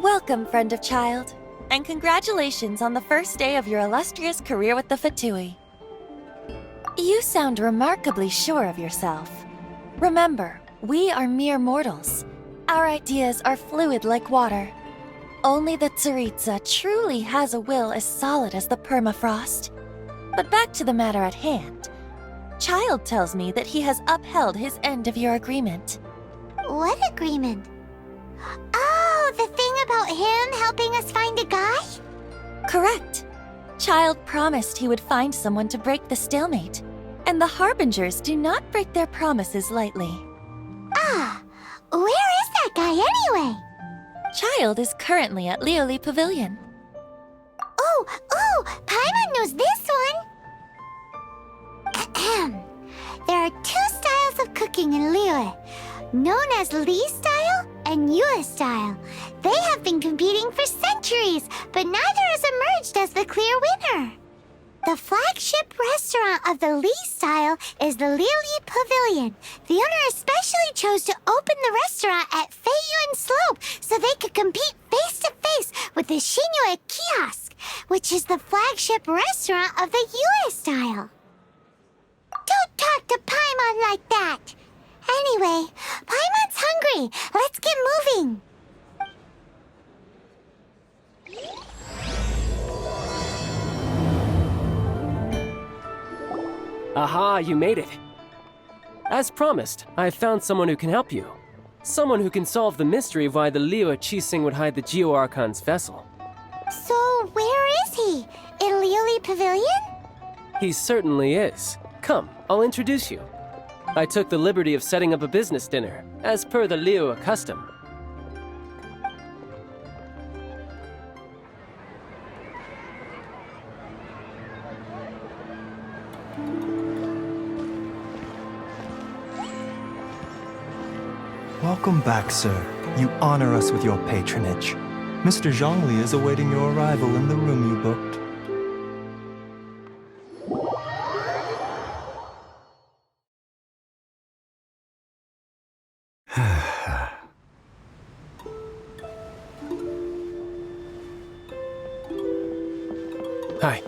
Welcome, friend of child, and congratulations on the first day of your illustrious career with the Fatui. You sound remarkably sure of yourself. Remember, we are mere mortals. Our ideas are fluid like water. Only the Tsaritsa truly has a will as solid as the permafrost. But back to the matter at hand. Child tells me that he has upheld his end of your agreement. What agreement? Oh, the thing about him helping us find a guy? Correct. Child promised he would find someone to break the stalemate, and the Harbingers do not break their promises lightly. Ah, where is that guy anyway? Child is currently at Liyue Pavilion. Oh, Paimon knows this one! There are two styles of cooking in Liyue, known as Li style and Yue style. They have been competing for centuries, but neither has emerged as the clear winner. The flagship restaurant of the Li style is the Liyue Pavilion. The owner especially chose to open the restaurant at Feiyuan Slope so they could compete face-to-face with the Xinyue Kiosk, which is the flagship restaurant of the Yue style. Don't talk to Paimon like that! Anyway, Paimon's hungry. Let's get moving. Aha, you made it. As promised, I found someone who can help you. Someone who can solve the mystery of why the Liyue Qixing would hide the Geo Archon's vessel. So, where is he? In Liyue Pavilion? He certainly is. Come, I'll introduce you. I took the liberty of setting up a business dinner, as per the Liyue custom. Welcome back, sir. You honor us with your patronage. Mr. Zhongli is awaiting your arrival in the room you booked. Hi.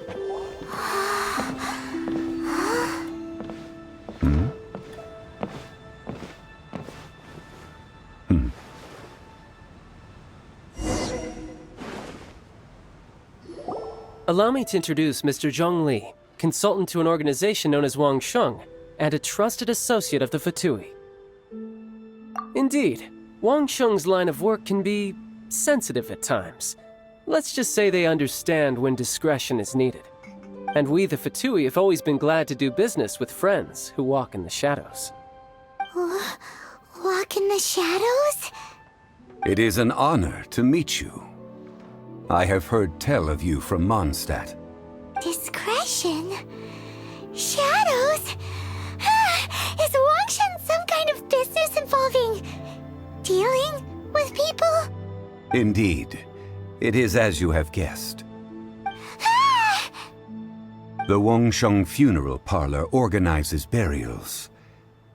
Allow me to introduce Mr. Zhongli, consultant to an organization known as Wangsheng, and a trusted associate of the Fatui. Indeed, Wangsheng's line of work can be sensitive at times. Let's just say they understand when discretion is needed. And we, the Fatui, have always been glad to do business with friends who walk in the shadows. Walk in the shadows? It is an honor to meet you. I have heard tell of you from Mondstadt. Discretion? Shadows? Is Wangshan some kind of business involving dealing with people? Indeed. It is as you have guessed. The Wangsheng Funeral Parlor organizes burials.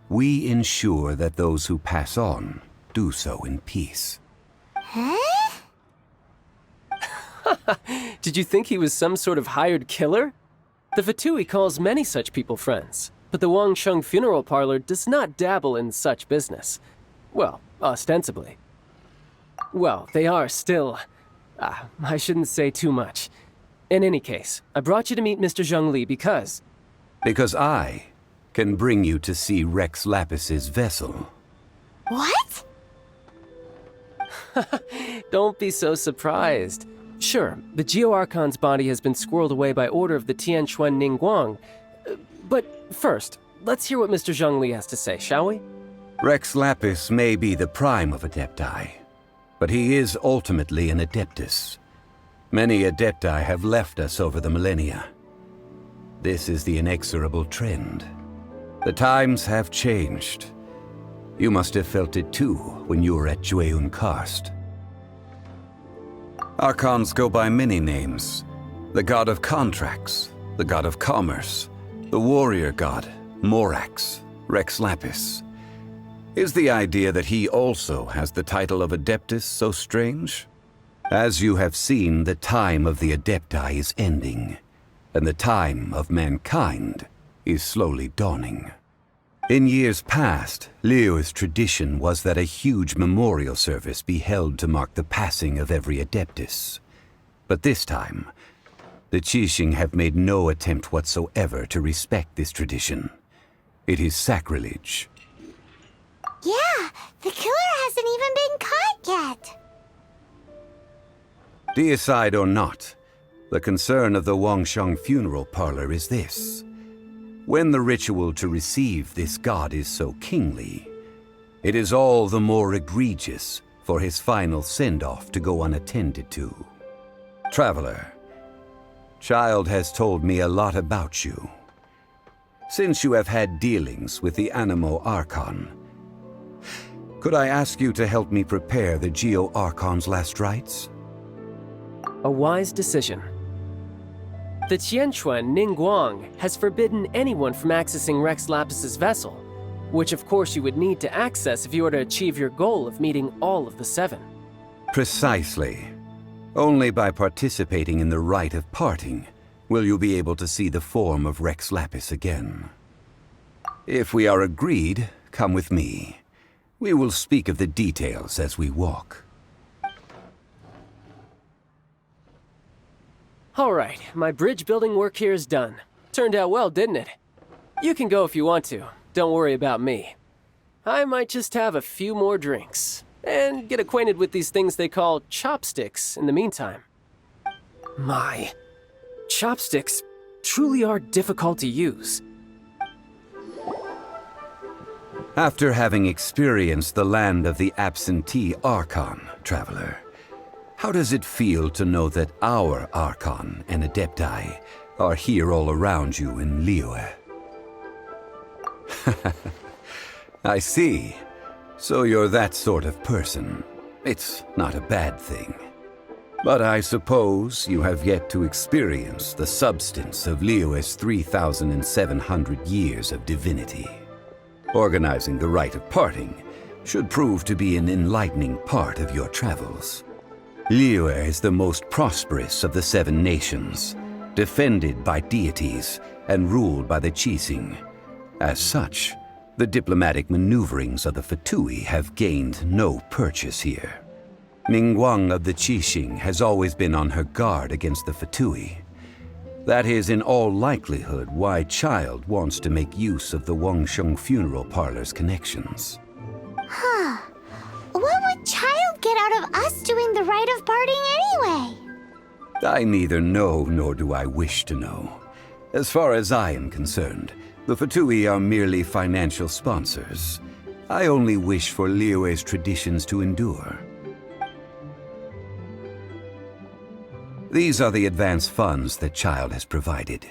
We ensure that those who pass on do so in peace. Huh? Did you think he was some sort of hired killer? The Fatui calls many such people friends, but the Wangsheng Funeral Parlor does not dabble in such business. Well, ostensibly. Well, they are still... I shouldn't say too much. In any case, I brought you to meet Mr. Zhongli because... Because I can bring you to see Rex Lapis's vessel. What? Don't be so surprised. Sure, the Geo Archon's body has been squirreled away by order of the Tianquan Ningguang. But first, let's hear what Mr. Zhongli has to say, shall we? Rex Lapis may be the prime of Adepti, but he is ultimately an Adeptus. Many Adepti have left us over the millennia. This is the inexorable trend. The times have changed. You must have felt it too when you were at Jueyun Karst. Archons go by many names. The god of contracts, the god of commerce, the warrior god, Morax, Rex Lapis. Is the idea that he also has the title of Adeptus so strange? As you have seen, the time of the Adepti is ending, and the time of mankind is slowly dawning. In years past, Liyue's tradition was that a huge memorial service be held to mark the passing of every Adeptus. But this time, the Qixing have made no attempt whatsoever to respect this tradition. It is sacrilege. Yeah, the killer hasn't even been caught yet. Deicide or not, the concern of the Wangsheng funeral parlor is this. When the ritual to receive this god is so kingly, it is all the more egregious for his final send-off to go unattended to. Traveler, Child has told me a lot about you. Since you have had dealings with the Animo Archon, could I ask you to help me prepare the Geo Archon's last rites? A wise decision. The Tianquan Ningguang has forbidden anyone from accessing Rex Lapis's vessel, which of course you would need to access if you were to achieve your goal of meeting all of the 7. Precisely. Only by participating in the rite of parting will you be able to see the form of Rex Lapis again. If we are agreed, come with me. We will speak of the details as we walk. All right, my bridge building work here is done. Turned out well, didn't it? You can go if you want to. Don't worry about me. I might just have a few more drinks and get acquainted with these things they call chopsticks in the meantime. My, chopsticks truly are difficult to use. After having experienced the land of the absentee Archon, Traveler, how does it feel to know that our Archon and Adepti are here all around you in Liyue? I see. So you're that sort of person. It's not a bad thing. But I suppose you have yet to experience the substance of Liyue's 3,700 years of divinity. Organizing the rite of parting should prove to be an enlightening part of your travels. Liyue is the most prosperous of the 7 nations, defended by deities and ruled by the Qixing. As such, the diplomatic maneuverings of the Fatui have gained no purchase here. Ningguang of the Qixing has always been on her guard against the Fatui. That is in all likelihood why Child wants to make use of the Wangsheng funeral parlor's connections. Huh. What would Child get out of us doing the rite of parting anyway? I neither know nor do I wish to know. As far as I am concerned, the Fatui are merely financial sponsors. I only wish for Liyue's traditions to endure. These are the advance funds that Child has provided.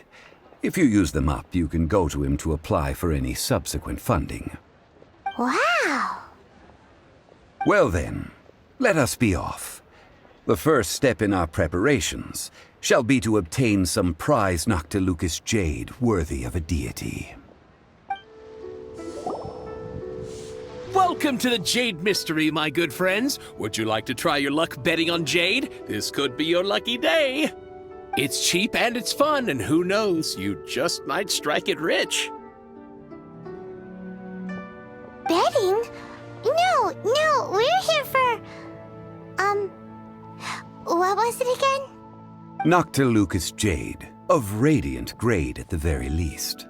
If you use them up, you can go to him to apply for any subsequent funding. Wow! Well then, let us be off. The first step in our preparations shall be to obtain some prized Noctilucous jade worthy of a deity. Welcome to the Jade Mystery, my good friends. Would you like to try your luck betting on Jade? This could be your lucky day. It's cheap and it's fun, and who knows, you just might strike it rich. Betting? No, we're here for... what was it again? Noctilucous jade, of radiant grade at the very least.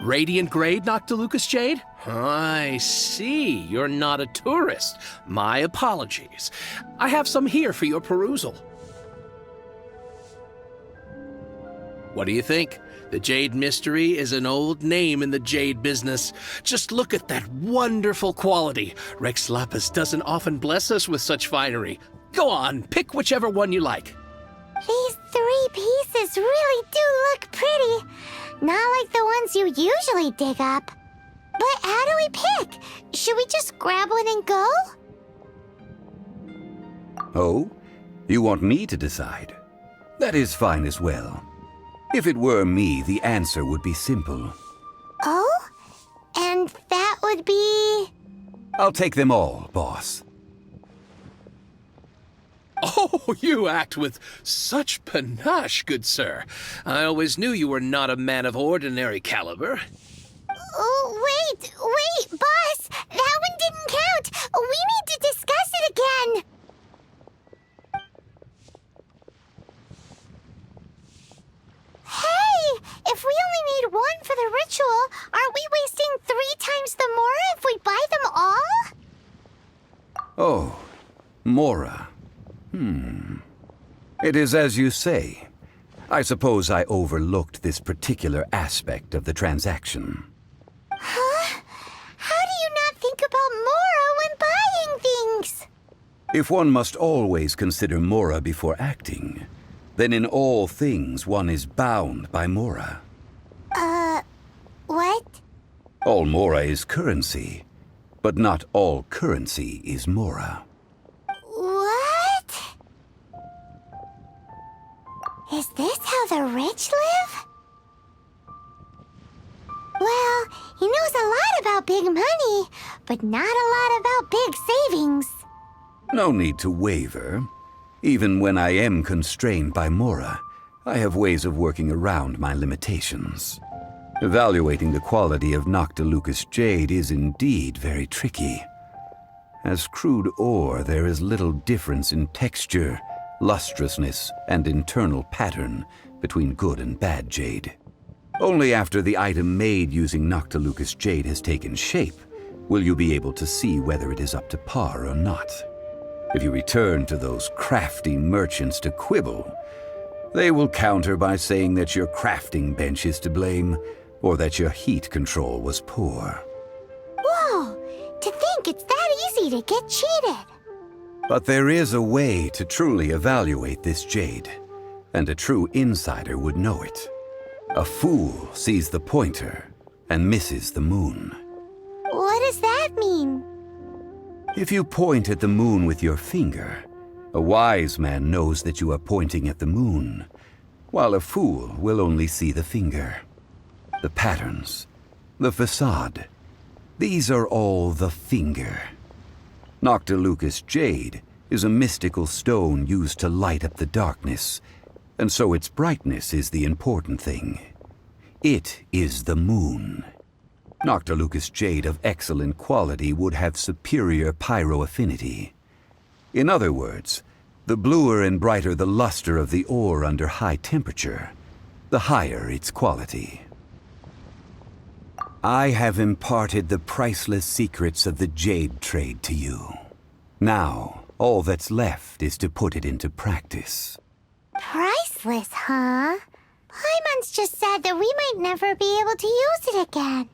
Radiant grade, Noctilucous jade? I see. You're not a tourist. My apologies. I have some here for your perusal. What do you think? The Jade Mystery is an old name in the jade business. Just look at that wonderful quality. Rex Lapis doesn't often bless us with such finery. Go on, pick whichever one you like. These 3 pieces really do look pretty. Not like the ones you usually dig up. But how do we pick? Should we just grab one and go? Oh? You want me to decide? That is fine as well. If it were me, the answer would be simple. Oh? And that would be... I'll take them all, boss. Oh, you act with such panache, good sir. I always knew you were not a man of ordinary caliber. Oh, wait, boss! That one didn't count! We need to discuss it again! Hey! If we only need one for the ritual, aren't we wasting 3 times the Mora if we buy them all? Oh, Mora. It is as you say. I suppose I overlooked this particular aspect of the transaction. Huh? How do you not think about Mora when buying things? If one must always consider Mora before acting, then in all things one is bound by Mora. What? All Mora is currency, but not all currency is Mora. What? Is this how the rich live? Well, he knows a lot about big money, but not a lot about big savings. No need to waver. Even when I am constrained by Mora, I have ways of working around my limitations. Evaluating the quality of Noctilucous jade is indeed very tricky. As crude ore, there is little difference in texture, lustrousness, and internal pattern between good and bad jade. Only after the item made using Noctilucous jade has taken shape will you be able to see whether it is up to par or not. If you return to those crafty merchants to quibble, they will counter by saying that your crafting bench is to blame, or that your heat control was poor. Whoa! To think it's that easy to get cheated! But there is a way to truly evaluate this jade, and a true insider would know it. A fool sees the pointer and misses the moon. What does that mean? If you point at the moon with your finger, a wise man knows that you are pointing at the moon, while a fool will only see the finger. The patterns, the facade, these are all the finger. Noctilucous jade is a mystical stone used to light up the darkness, and so its brightness is the important thing. It is the moon. Noctilucous jade of excellent quality would have superior pyroaffinity. In other words, the bluer and brighter the luster of the ore under high temperature, the higher its quality. I have imparted the priceless secrets of the jade trade to you. Now, all that's left is to put it into practice. Priceless, huh? Paimon's just said that we might never be able to use it again.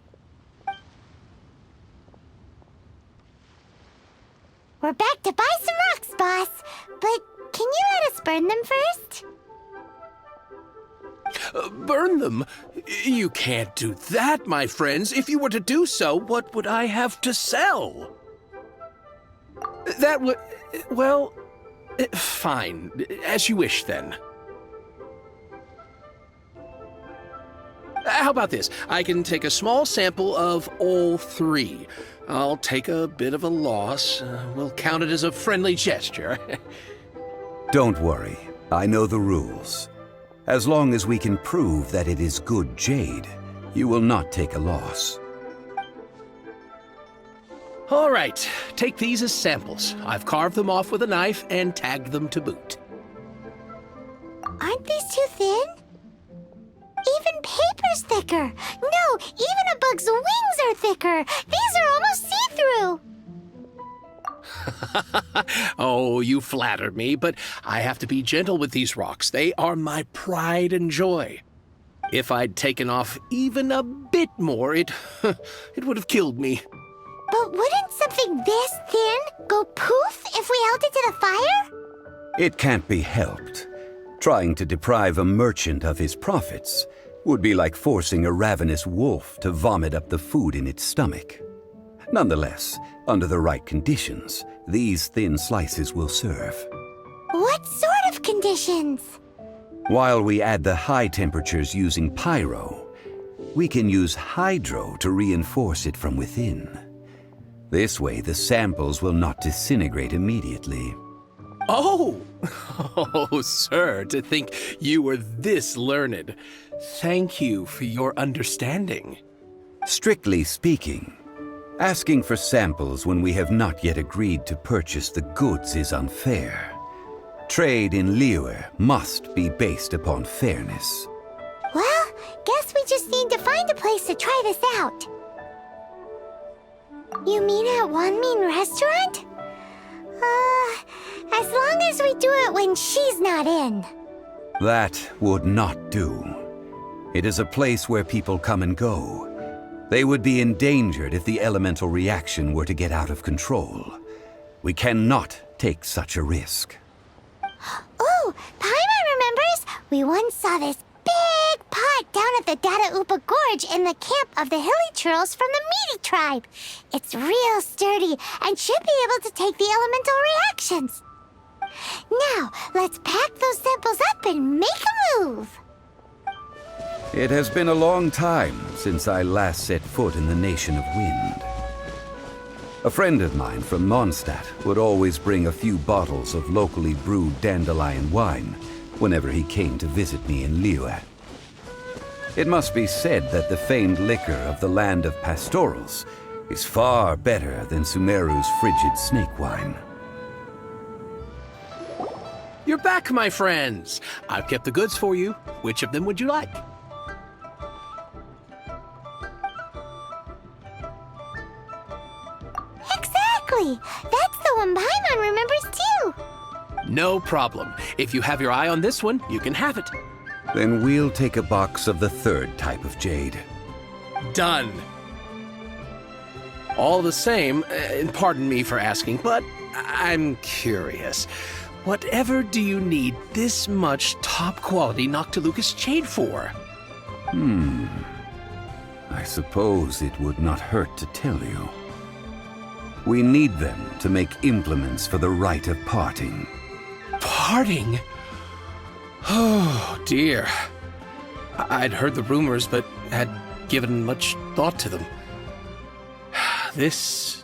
We're back to buy some rocks, boss. But can you let us burn them first? Burn them? You can't do that, my friends. If you were to do so, what would I have to sell? That would... well... fine. As you wish, then. How about this? I can take a small sample of all 3. I'll take a bit of a loss. We'll count it as a friendly gesture. Don't worry. I know the rules. As long as we can prove that it is good jade, you will not take a loss. All right. Take these as samples. I've carved them off with a knife and tagged them to boot. Aren't these too thin? Even paper's thicker. No, even a bug's wings are thicker. These are almost see-through. Oh, you flatter me, but I have to be gentle with these rocks. They are my pride and joy. If I'd taken off even a bit more, it would have killed me. But wouldn't something this thin go poof if we held it to the fire? It can't be helped. Trying to deprive a merchant of his profits would be like forcing a ravenous wolf to vomit up the food in its stomach. Nonetheless, under the right conditions, these thin slices will serve. What sort of conditions? While we add the high temperatures using pyro, we can use hydro to reinforce it from within. This way, the samples will not disintegrate immediately. Oh! Oh, sir, to think you were this learned. Thank you for your understanding. Strictly speaking, asking for samples when we have not yet agreed to purchase the goods is unfair. Trade in Liyue must be based upon fairness. Well, guess we just need to find a place to try this out. You mean at Wanmin Restaurant? As long as we do it when she's not in. That would not do. It is a place where people come and go. They would be endangered if the elemental reaction were to get out of control. We cannot take such a risk. Oh, Paimon remembers! We once saw this big pot down at the Data Upa Gorge in the camp of the hilly churls from the Meaty tribe. It's real sturdy and should be able to take the elemental reactions. Now, let's pack those samples up and make a move. It has been a long time since I last set foot in the Nation of Wind. A friend of mine from Mondstadt would always bring a few bottles of locally brewed dandelion wine whenever he came to visit me in Liyue. It must be said that the famed liquor of the land of pastorals is far better than Sumeru's frigid snake wine. You're back, my friends. I've kept the goods for you. Which of them would you like? Exactly! That's the one Paimon remembers too! No problem. If you have your eye on this one, you can have it. Then we'll take a box of the third type of jade. Done. All the same, and pardon me for asking, but I'm curious. Whatever do you need this much top-quality Noctilucous jade for? I suppose it would not hurt to tell you. We need them to make implements for the rite of parting. Parting? Oh, dear. I'd heard the rumors, but had given much thought to them. This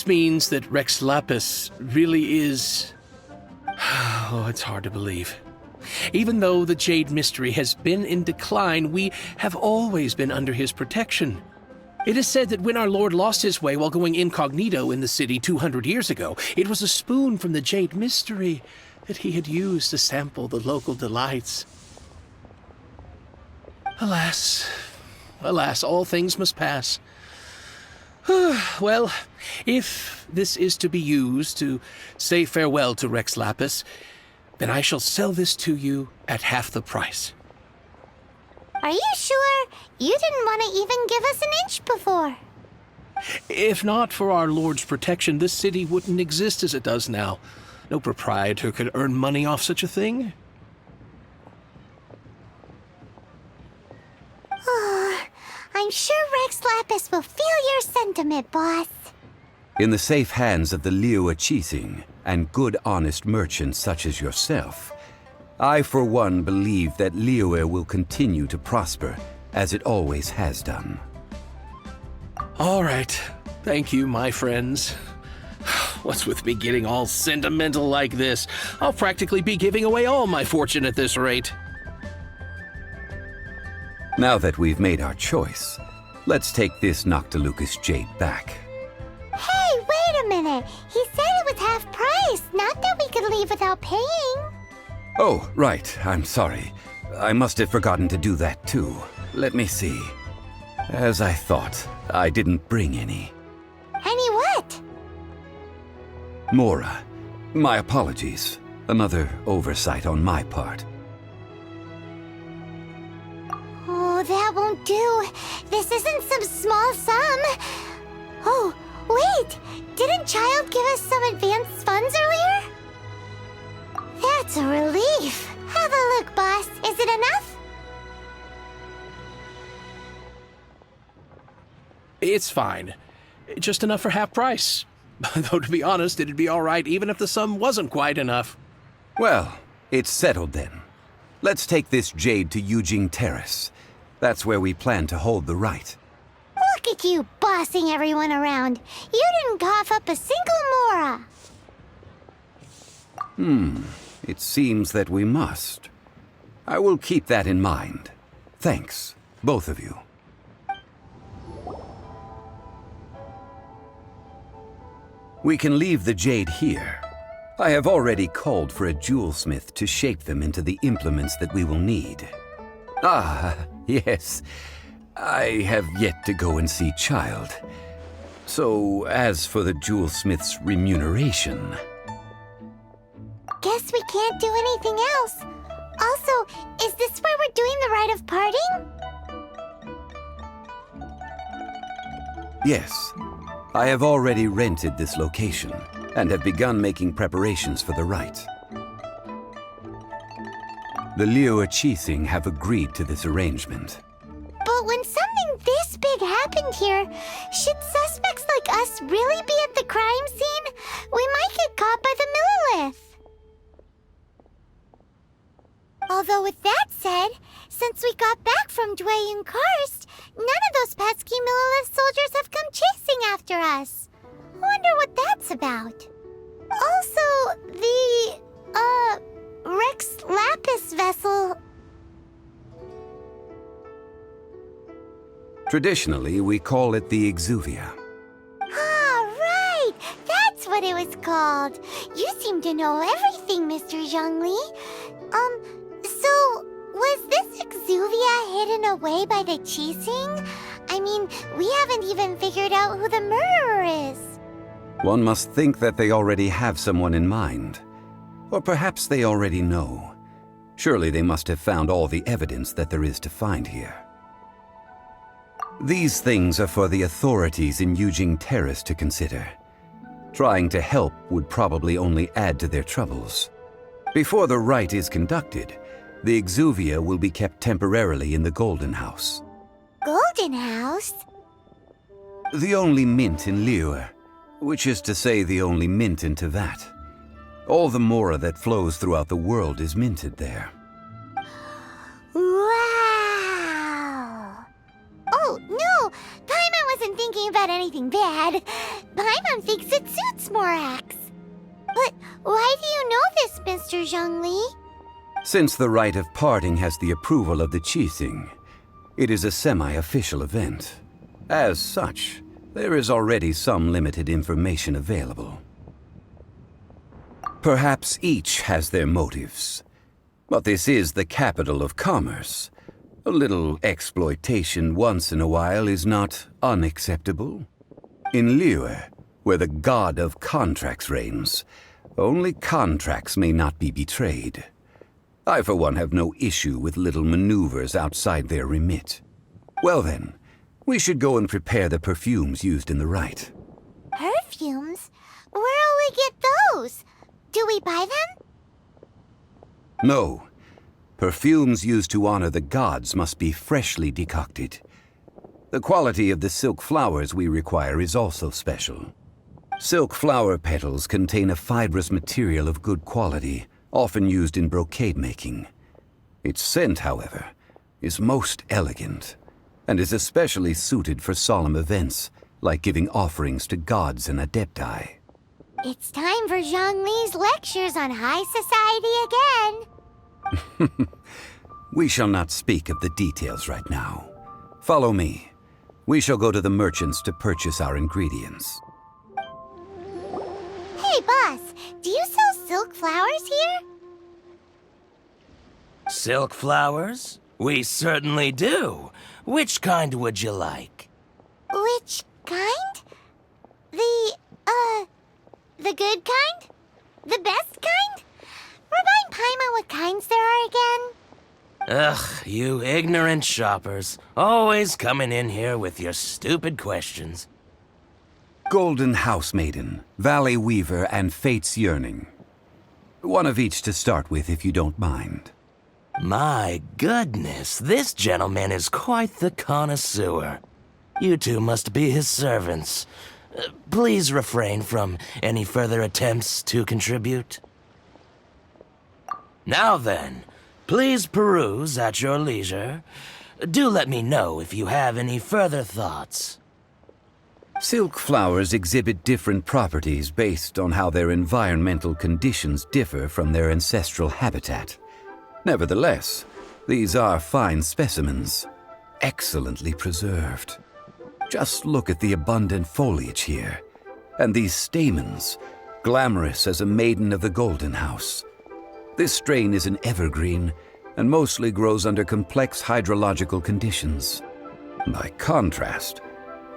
means that Rex Lapis really is... Oh, it's hard to believe. Even though the Jade Mystery has been in decline, we have always been under his protection. It is said that when our Lord lost his way while going incognito in the city 200 years ago, it was a spoon from the Jade Mystery that he had used to sample the local delights. Alas, alas, all things must pass. Well, if this is to be used to say farewell to Rex Lapis, then I shall sell this to you at half the price. Are you sure? You didn't want to even give us an inch before. If not for our Lord's protection, this city wouldn't exist as it does now. No proprietor could earn money off such a thing. I'm sure Rex Lapis will feel your sentiment, boss. In the safe hands of the Liyue Chising and good honest merchants such as yourself, I for one believe that Liyue will continue to prosper as it always has done. All right. Thank you, my friends. What's with me getting all sentimental like this? I'll practically be giving away all my fortune at this rate. Now that we've made our choice, let's take this Noctilucous jade back. Hey, wait a minute. He said it was half price, not that we could leave without paying. Oh, right. I'm sorry. I must have forgotten to do that too. Let me see. As I thought, I didn't bring any. Any what? Mora, my apologies. Another oversight on my part. Oh, that won't do. This isn't some small sum. Oh, wait! Didn't Child give us some advanced funds earlier? That's a relief. Have a look, boss. Is it enough? It's fine. Just enough for half price. Though, to be honest, it'd be all right even if the sum wasn't quite enough. Well, it's settled then. Let's take this jade to Yujing Terrace. That's where we plan to hold the rite. Look at you bossing everyone around. You didn't cough up a single mora. It seems that we must. I will keep that in mind. Thanks, both of you. We can leave the jade here. I have already called for a jewelsmith to shape them into the implements that we will need. Ah, yes. I have yet to go and see Child. So, as for the jewelsmith's remuneration... Guess we can't do anything else. Also, is this where we're doing the rite of parting? Yes. I have already rented this location, and have begun making preparations for the rite. The Liyue Qixing have agreed to this arrangement. But when something this big happened here, should suspects like us really be at the crime scene? We might get caught by the Millilith. Although with that said, since we got back from Dwayne Karst, none of those pesky Millilith soldiers have come chasing after us. Wonder what that's about. Also, the, Rex Lapis vessel... Traditionally, we call it the Exuvia. Ah, right! That's what it was called. You seem to know everything, Mr. Zhongli. So, was this Exuvia hidden away by the Qixing? I mean, we haven't even figured out who the murderer is. One must think that they already have someone in mind. Or perhaps they already know. Surely they must have found all the evidence that there is to find here. These things are for the authorities in Yujing Terrace to consider. Trying to help would probably only add to their troubles. Before the rite is conducted, the Exuvia will be kept temporarily in the Golden House. Golden House? The only mint in Liyue, which is to say the only mint in Tevat. All the mora that flows throughout the world is minted there. Wow! Oh, no! Paimon wasn't thinking about anything bad. Paimon thinks it suits Morax. But why do you know this, Mr. Zhongli? Since the rite of parting has the approval of the Qixing, it is a semi-official event. As such, there is already some limited information available. Perhaps each has their motives. But this is the capital of commerce. A little exploitation once in a while is not unacceptable. In Liyue, where the god of contracts reigns, only contracts may not be betrayed. I, for one, have no issue with little maneuvers outside their remit. Well then, we should go and prepare the perfumes used in the rite. Perfumes? Where'll we get those? Do we buy them? No. Perfumes used to honor the gods must be freshly decocted. The quality of the silk flowers we require is also special. Silk flower petals contain a fibrous material of good quality, often used in brocade making. Its scent, however, is most elegant, and is especially suited for solemn events, like giving offerings to gods and adepti. It's time for Zhongli's lectures on high society again. We shall not speak of the details right now. Follow me. We shall go to the merchants to purchase our ingredients. Hey, boss, do you sell silk flowers here? Silk flowers? We certainly do. Which kind would you like? Which kind? The good kind? The best kind? Remind Paimon what kinds there are again. Ugh, you ignorant shoppers. Always coming in here with your stupid questions. Golden House Maiden, Valley Weaver, and Fate's Yearning. One of each to start with, if you don't mind. My goodness, this gentleman is quite the connoisseur. You two must be his servants. Please refrain from any further attempts to contribute. Now then, please peruse at your leisure. Do let me know if you have any further thoughts. Silk flowers exhibit different properties based on how their environmental conditions differ from their ancestral habitat. Nevertheless, these are fine specimens, excellently preserved. Just look at the abundant foliage here, and these stamens, glamorous as a maiden of the Golden House. This strain is an evergreen and mostly grows under complex hydrological conditions. By contrast,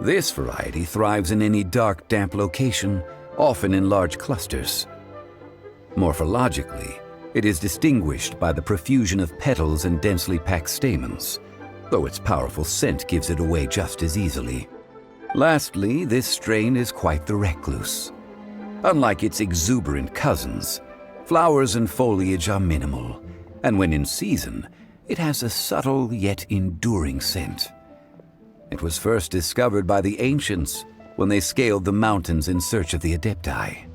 this variety thrives in any dark, damp location, often in large clusters. Morphologically, it is distinguished by the profusion of petals and densely packed stamens, though its powerful scent gives it away just as easily. Lastly, this strain is quite the recluse. Unlike its exuberant cousins, flowers and foliage are minimal, and when in season, it has a subtle yet enduring scent. It was first discovered by the ancients when they scaled the mountains in search of the Adepti.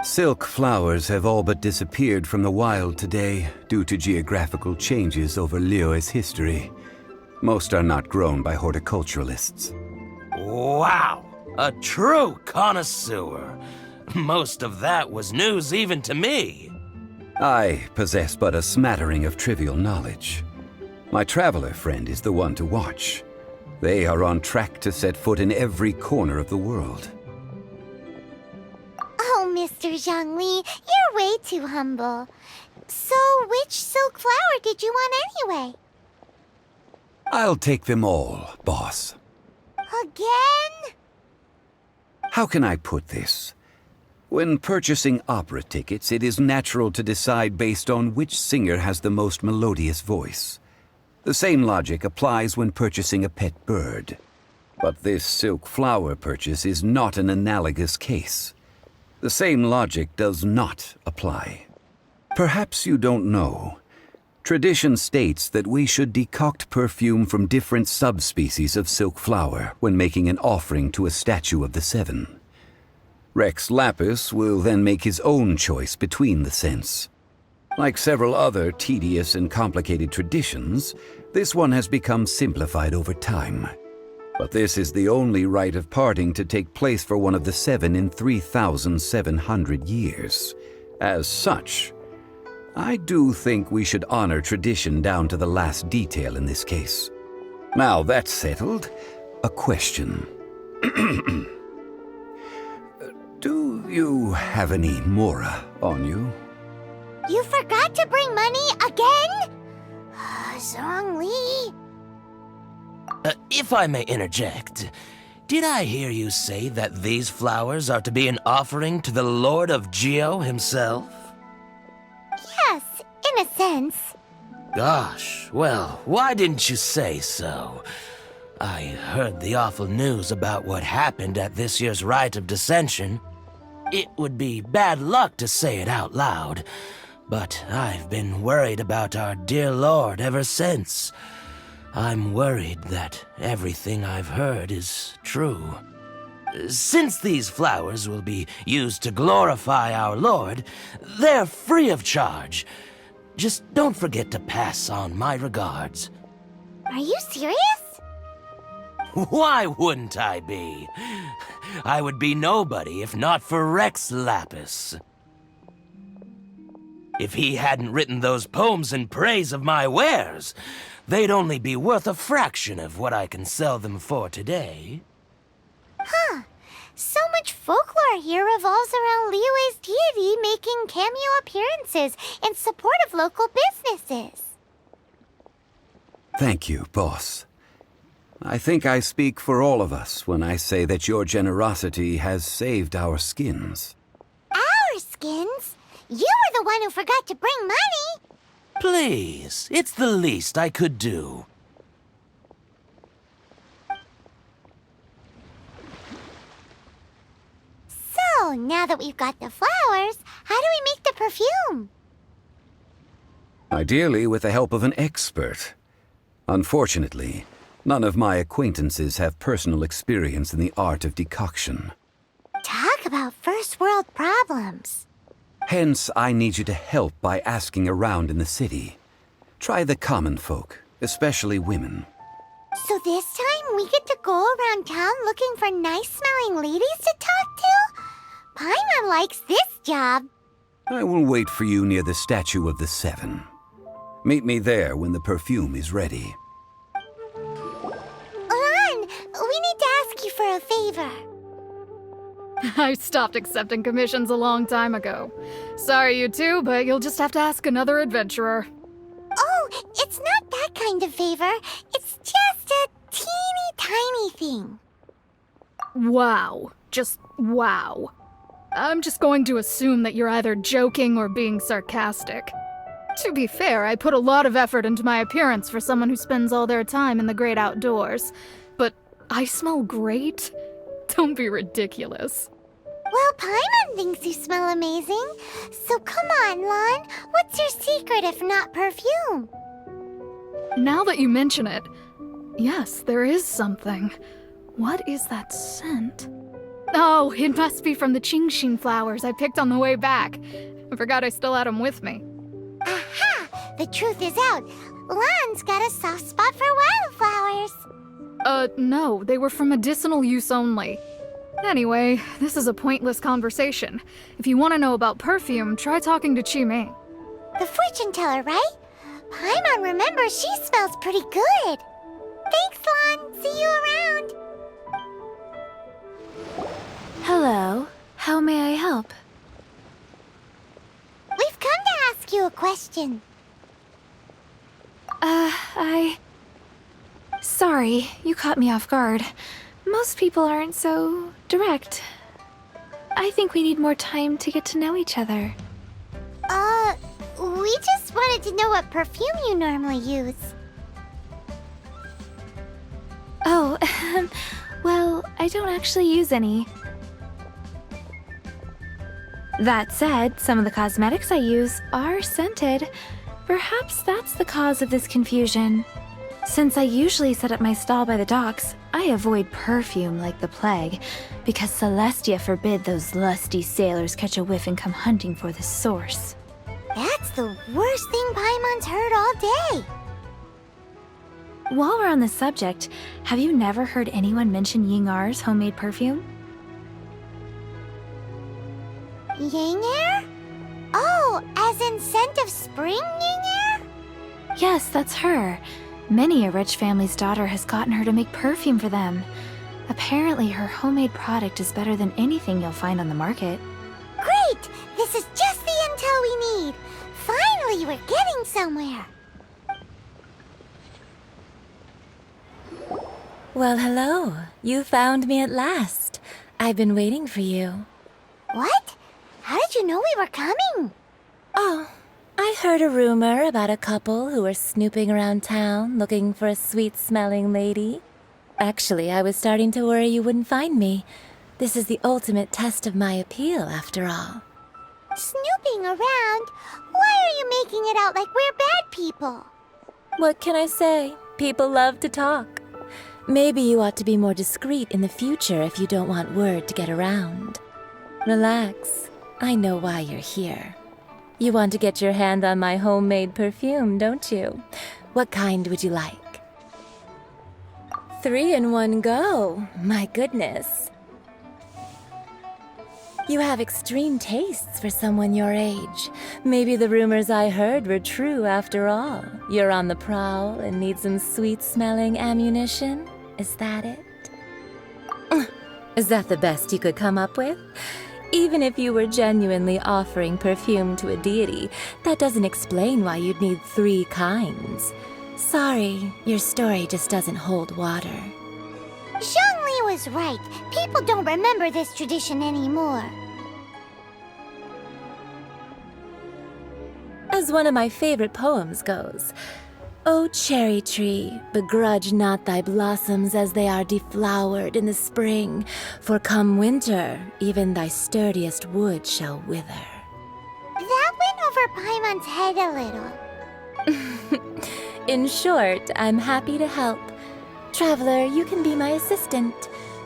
Silk flowers have all but disappeared from the wild today due to geographical changes over Liyue's history. Most are not grown by horticulturalists. Wow! A true connoisseur. Most of that was news even to me. I possess but a smattering of trivial knowledge. My traveler friend is the one to watch. They are on track to set foot in every corner of the world. Oh, Mr. Zhongli, you're way too humble. So, which silk flower did you want anyway? I'll take them all, boss. Again? How can I put this? When purchasing opera tickets, it is natural to decide based on which singer has the most melodious voice. The same logic applies when purchasing a pet bird. But this silk flower purchase is not an analogous case. The same logic does not apply. Perhaps you don't know. Tradition states that we should decoct perfume from different subspecies of silk flower when making an offering to a statue of the Seven. Rex Lapis will then make his own choice between the scents. Like several other tedious and complicated traditions, this one has become simplified over time. But this is the only rite of parting to take place for one of the Seven in 3,700 years. As such, I do think we should honor tradition down to the last detail in this case. Now that's settled, a question. Do you have any mora on you? You forgot to bring money again? Zhongli. If I may interject, did I hear you say that these flowers are to be an offering to the Lord of Geo himself? Yes, in a sense. Gosh, well, why didn't you say so? I heard the awful news about what happened at this year's Rite of Dissension. It would be bad luck to say it out loud, but I've been worried about our dear Lord ever since. I'm worried that everything I've heard is true. Since these flowers will be used to glorify our Lord, they're free of charge. Just don't forget to pass on my regards. Are you serious? Why wouldn't I be? I would be nobody if not for Rex Lapis. If he hadn't written those poems in praise of my wares, they'd only be worth a fraction of what I can sell them for today. Huh. So much folklore here revolves around Liyue's deity making cameo appearances in support of local businesses. Thank you, boss. I think I speak for all of us when I say that your generosity has saved our skins. Our skins? You were the one who forgot to bring money. Please, it's the least I could do. So, now that we've got the flowers, how do we make the perfume? Ideally with the help of an expert. Unfortunately, none of my acquaintances have personal experience in the art of decoction. Talk about first world problems. Hence, I need you to help by asking around in the city. Try the common folk, especially women. So this time we get to go around town looking for nice-smelling ladies to talk to? Paimon likes this job. I will wait for you near the statue of the Seven. Meet me there when the perfume is ready. Lan, we need to ask you for a favor. I stopped accepting commissions a long time ago. Sorry, you two, but you'll just have to ask another adventurer. Oh, it's not that kind of favor. It's just a teeny tiny thing. Wow. Just wow. I'm just going to assume that you're either joking or being sarcastic. To be fair, I put a lot of effort into my appearance for someone who spends all their time in the great outdoors. But I smell great? Don't be ridiculous. Well, Paimon thinks you smell amazing. So come on, Lan. What's your secret if not perfume? Now that you mention it, yes, there is something. What is that scent? Oh, it must be from the Genshin flowers I picked on the way back. I forgot I still had them with me. Aha! The truth is out. Lan's got a soft spot for wildflowers. No, they were for medicinal use only. Anyway, this is a pointless conversation. If you want to know about perfume, try talking to Qiming. The fortune teller, right? Paimon remembers she smells pretty good. Thanks, Lan. See you around. Hello. How may I help? We've come to ask you a question. Sorry, you caught me off guard. Most people aren't so direct. I think we need more time to get to know each other. We just wanted to know what perfume you normally use. Oh, well, I don't actually use any. That said, some of the cosmetics I use are scented. Perhaps that's the cause of this confusion. Since I usually set up my stall by the docks, I avoid perfume like the plague, because Celestia forbid those lusty sailors catch a whiff and come hunting for the source. That's the worst thing Paimon's heard all day. While we're on the subject, have you never heard anyone mention Yingar's homemade perfume? Yingar? Oh, as in scent of spring, Yingar? Yes, that's her. Many a rich family's daughter has gotten her to make perfume for them. Apparently, her homemade product is better than anything you'll find on the market. Great! This is just the intel we need. Finally, we're getting somewhere. Well, hello. You found me at last. I've been waiting for you. What? How did you know we were coming? Oh, I heard a rumor about a couple who were snooping around town looking for a sweet-smelling lady. Actually, I was starting to worry you wouldn't find me. This is the ultimate test of my appeal, after all. Snooping around? Why are you making it out like we're bad people? What can I say? People love to talk. Maybe you ought to be more discreet in the future if you don't want word to get around. Relax. I know why you're here. You want to get your hand on my homemade perfume, don't you? What kind would you like? 3 in one go. My goodness. You have extreme tastes for someone your age. Maybe the rumors I heard were true after all. You're on the prowl and need some sweet-smelling ammunition? Is that it? Is that the best you could come up with? Even if you were genuinely offering perfume to a deity, that doesn't explain why you'd need 3 kinds. Sorry, your story just doesn't hold water. Zhongli was right. People don't remember this tradition anymore. As one of my favorite poems goes, O cherry tree, begrudge not thy blossoms as they are deflowered in the spring, for come winter, even thy sturdiest wood shall wither. That went over Paimon's head a little. In short, I'm happy to help. Traveler, you can be my assistant,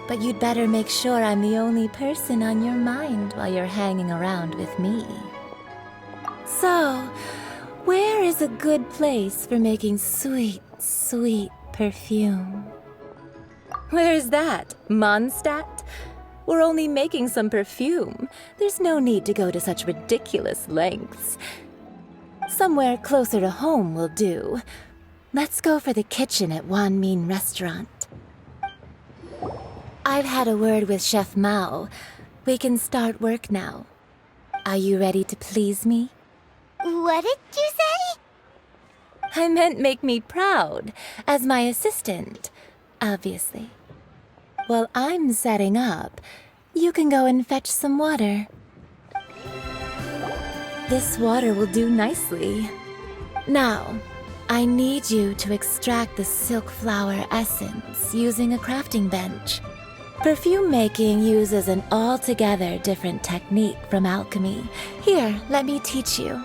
but you'd better make sure I'm the only person on your mind while you're hanging around with me. So, where is a good place for making sweet, sweet perfume. Where's that? Mondstadt? We're only making some perfume. There's no need to go to such ridiculous lengths. Somewhere closer to home will do. Let's go for the kitchen at Wan Min Restaurant. I've had a word with Chef Mao. We can start work now. Are you ready to please me? What did you say? I meant make me proud, as my assistant, obviously. While I'm setting up, you can go and fetch some water. This water will do nicely. Now, I need you to extract the silk flower essence using a crafting bench. Perfume making uses an altogether different technique from alchemy. Here, let me teach you.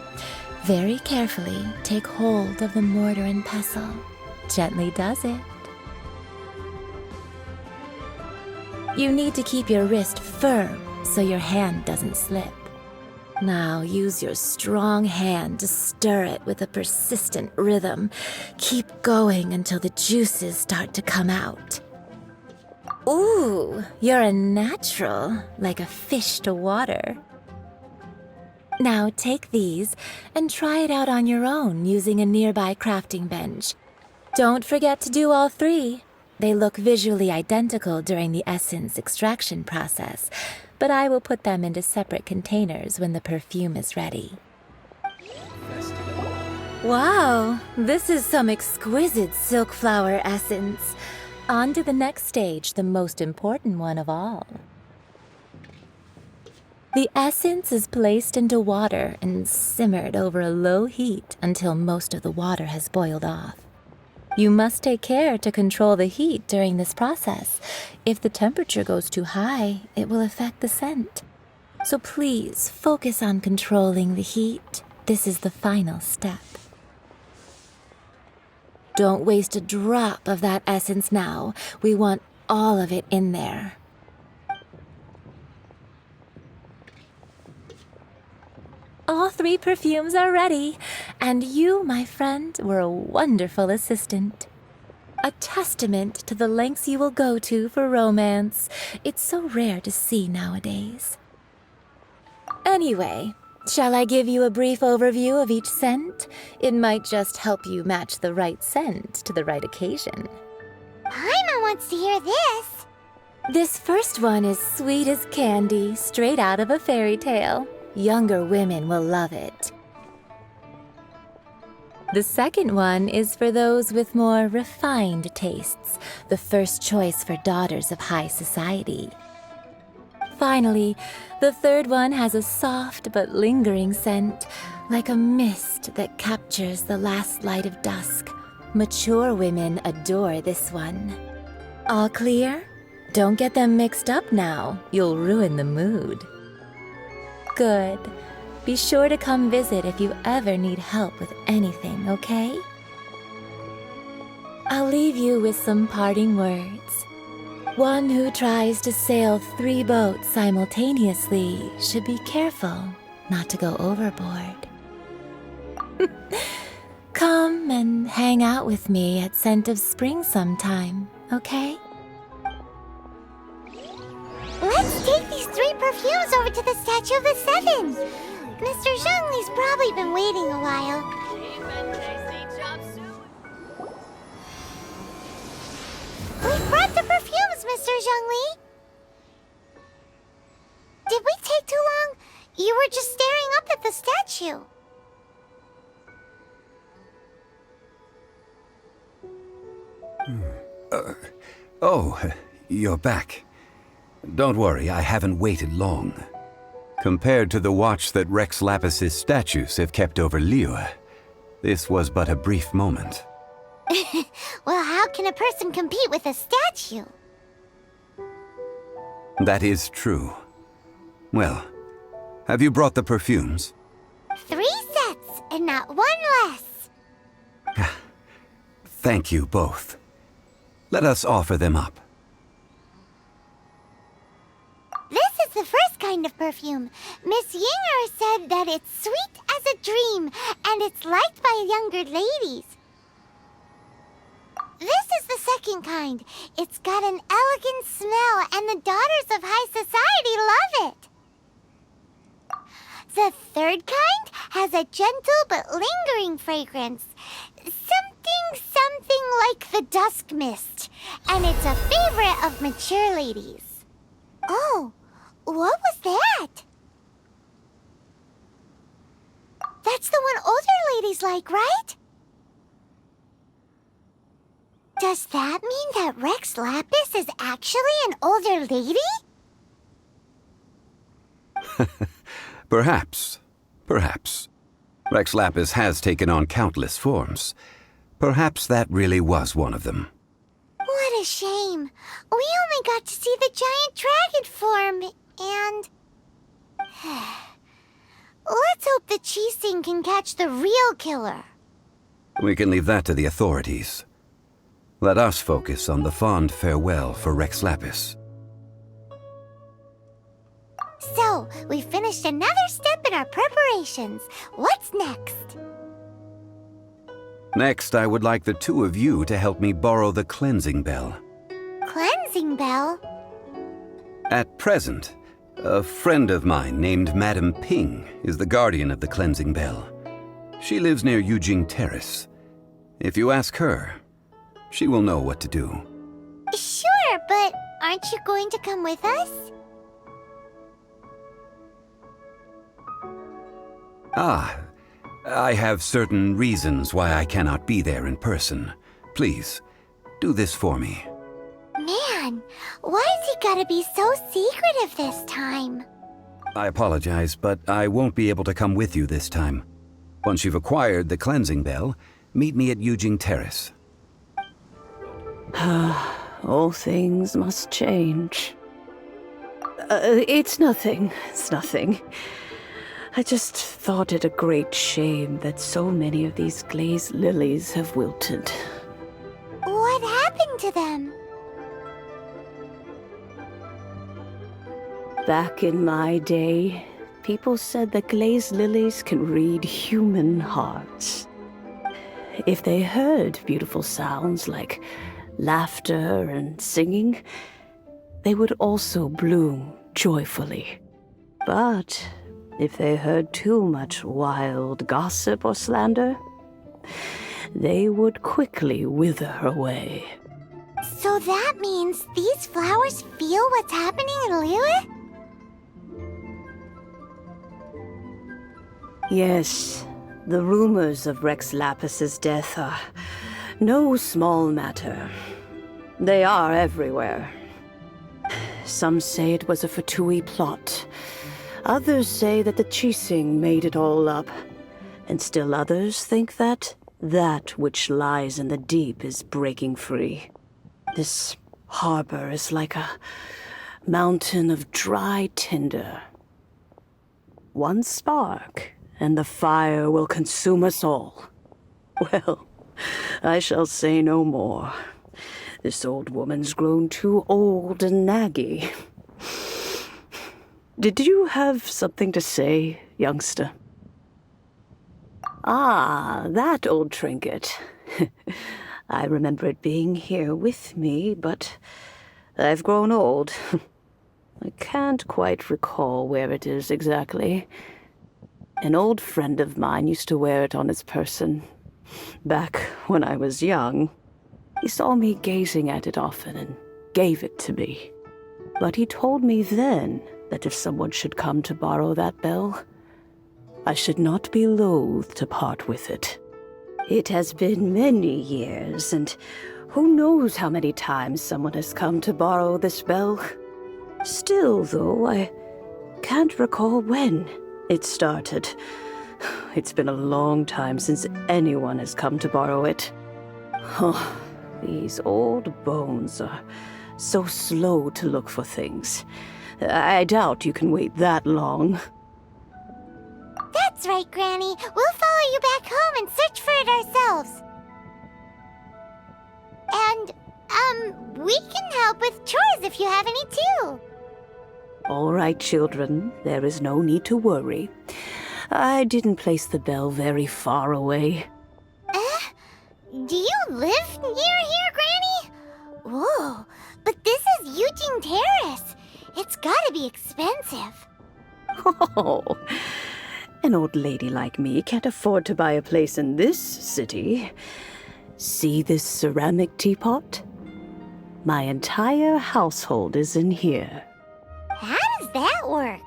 Very carefully, take hold of the mortar and pestle. Gently does it. You need to keep your wrist firm so your hand doesn't slip. Now use your strong hand to stir it with a persistent rhythm. Keep going until the juices start to come out. Ooh, you're a natural, like a fish to water. Now take these and try it out on your own using a nearby crafting bench. Don't forget to do all three. They look visually identical during the essence extraction process, but I will put them into separate containers when the perfume is ready. Wow, this is some exquisite silk flower essence. On to the next stage, the most important one of all. The essence is placed into water and simmered over a low heat until most of the water has boiled off. You must take care to control the heat during this process. If the temperature goes too high, it will affect the scent. So please focus on controlling the heat. This is the final step. Don't waste a drop of that essence now. We want all of it in there. All three perfumes are ready, and you, my friend, were a wonderful assistant. A testament to the lengths you will go to for romance. It's so rare to see nowadays. Anyway, shall I give you a brief overview of each scent? It might just help you match the right scent to the right occasion. Paimon wants to hear this. This first one is sweet as candy, straight out of a fairy tale. Younger women will love it. The second one is for those with more refined tastes, the first choice for daughters of high society. Finally, the third one has a soft but lingering scent, like a mist that captures the last light of dusk. Mature women adore this one. All clear? Don't get them mixed up now. You'll ruin the mood. Good. Be sure to come visit if you ever need help with anything, okay? I'll leave you with some parting words. One who tries to sail 3 boats simultaneously should be careful not to go overboard. Come and hang out with me at Scent of Spring sometime, okay? Let's take these 3 perfumes over to the Statue of the Seven. Mr. Zhongli's probably been waiting a while. We brought the perfumes, Mr. Zhongli. Did we take too long? You were just staring up at the statue. Oh, you're back. Don't worry, I haven't waited long. Compared to the watch that Rex Lapis's statues have kept over Liyue, this was but a brief moment. Well, how can a person compete with a statue? That is true. Well, have you brought the perfumes? 3 sets, and not 1 less. Thank you both. Let us offer them up. This is the first kind of perfume. Miss Yinger said that it's sweet as a dream, and it's liked by younger ladies. This is the second kind. It's got an elegant smell, and the daughters of high society love it. The third kind has a gentle but lingering fragrance. Something like the dusk mist. And it's a favorite of mature ladies. Oh, what was that? That's the one older ladies like, right? Does that mean that Rex Lapis is actually an older lady? Perhaps. Perhaps. Rex Lapis has taken on countless forms. Perhaps that really was one of them. What a shame. We only got to see the giant dragon form, and... Let's hope the Qixing can catch the real killer. We can leave that to the authorities. Let us focus on the fond farewell for Rex Lapis. So, we finished another step in our preparations. What's next? Next, I would like the two of you to help me borrow the cleansing bell. Cleansing bell? At present, a friend of mine named Madame Ping is the guardian of the cleansing bell. She lives near Yujing Terrace. If you ask her, she will know what to do. Sure, but aren't you going to come with us? I have certain reasons why I cannot be there in person. Please, do this for me. Man, why has he gotta be so secretive this time? I apologize, but I won't be able to come with you this time. Once you've acquired the cleansing bell, meet me at Yujing Terrace. All things must change. It's nothing. It's nothing. I just thought it a great shame that so many of these glazed lilies have wilted. What happened to them? Back in my day, people said that glazed lilies can read human hearts. If they heard beautiful sounds like laughter and singing, they would also bloom joyfully. But if they heard too much wild gossip or slander, they would quickly wither away. So that means these flowers feel what's happening in Liyue? Yes, the rumors of Rex Lapis's death are no small matter. They are everywhere. Some say it was a Fatui plot. Others say that the Qixing made it all up. And still others think that that which lies in the deep is breaking free. This harbor is like a mountain of dry tinder. One spark, and the fire will consume us all. Well, I shall say no more. This old woman's grown too old and naggy. Did you have something to say, youngster? Ah, that old trinket. I remember it being here with me, but I've grown old. I can't quite recall where it is exactly. An old friend of mine used to wear it on his person. Back when I was young, he saw me gazing at it often and gave it to me. But he told me then that if someone should come to borrow that bell, I should not be loath to part with it. It has been many years, and who knows how many times someone has come to borrow this bell. Still, though, I can't recall when it started. It's been a long time since anyone has come to borrow it. Oh, these old bones are so slow to look for things. I doubt you can wait that long. That's right, Granny. We'll follow you back home and search for it ourselves. And, we can help with chores if you have any too. All right, children. There is no need to worry. I didn't place the bell very far away. Do you live near here, Granny? Crown Terrace. It's gotta be expensive. Oh, an old lady like me can't afford to buy a place in this city. See this ceramic teapot? My entire household is in here. How does that work?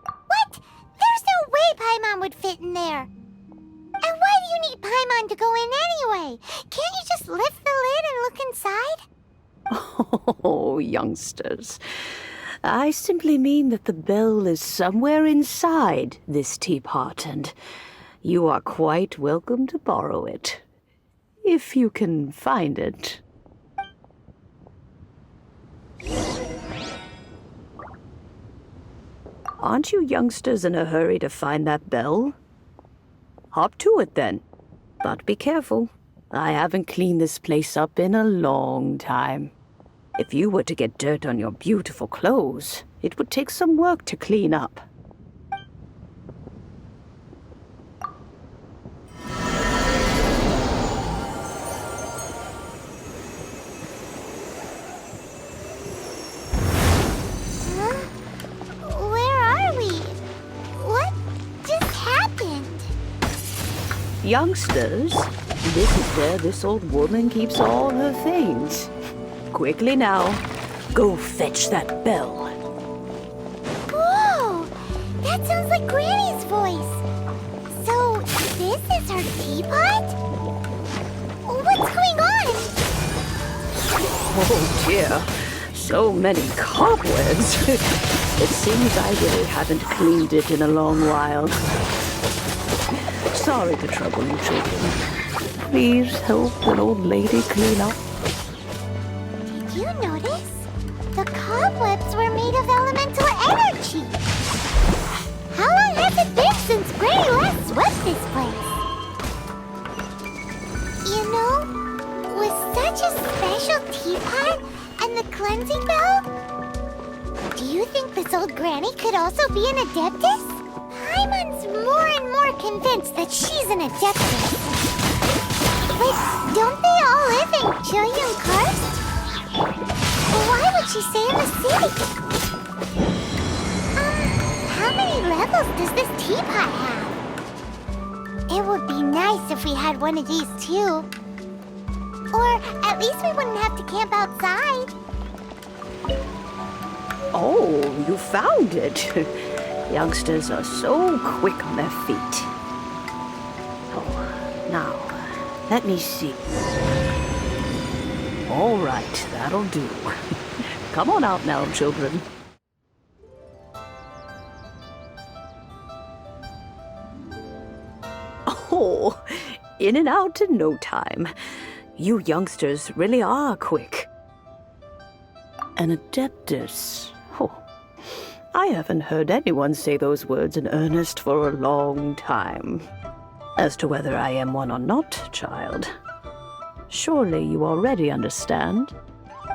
What? There's no way Paimon would fit in there. And why do you need Paimon to go in anyway? Can't you just lift the lid and look inside? Oh, youngsters. I simply mean that the bell is somewhere inside this teapot, and you are quite welcome to borrow it. If you can find it. Aren't you youngsters in a hurry to find that bell? Hop to it then. But be careful. I haven't cleaned this place up in a long time. If you were to get dirt on your beautiful clothes, it would take some work to clean up. Where are we? What just happened? Youngsters, this is where this old woman keeps all her things. Quickly now, go fetch that bell. Whoa! That sounds like Granny's voice. So, this is her teapot? What's going on? Oh dear, so many cobwebs. It seems I really haven't cleaned it in a long while. Sorry to trouble you, children. Please help an old lady clean up. Did you notice? The cobwebs were made of elemental energy. How long has it been since Granny last swept this place? You know, with such a special teapot and the cleansing bell, do you think this old Granny could also be an Adeptus? Paimon's more and more convinced that she's an Adeptus. But don't they all live in Chilian Karst? Why would she stay in the city? How many levels does this teapot have? It would be nice if we had one of these too. Or at least we wouldn't have to camp outside. Oh, you found it. Youngsters are so quick on their feet. Oh, now, let me see. All right, that'll do. Come on out now, children. Oh, in and out in no time. You youngsters really are quick. An Adeptus. Oh, I haven't heard anyone say those words in earnest for a long time. As to whether I am one or not, child, surely you already understand.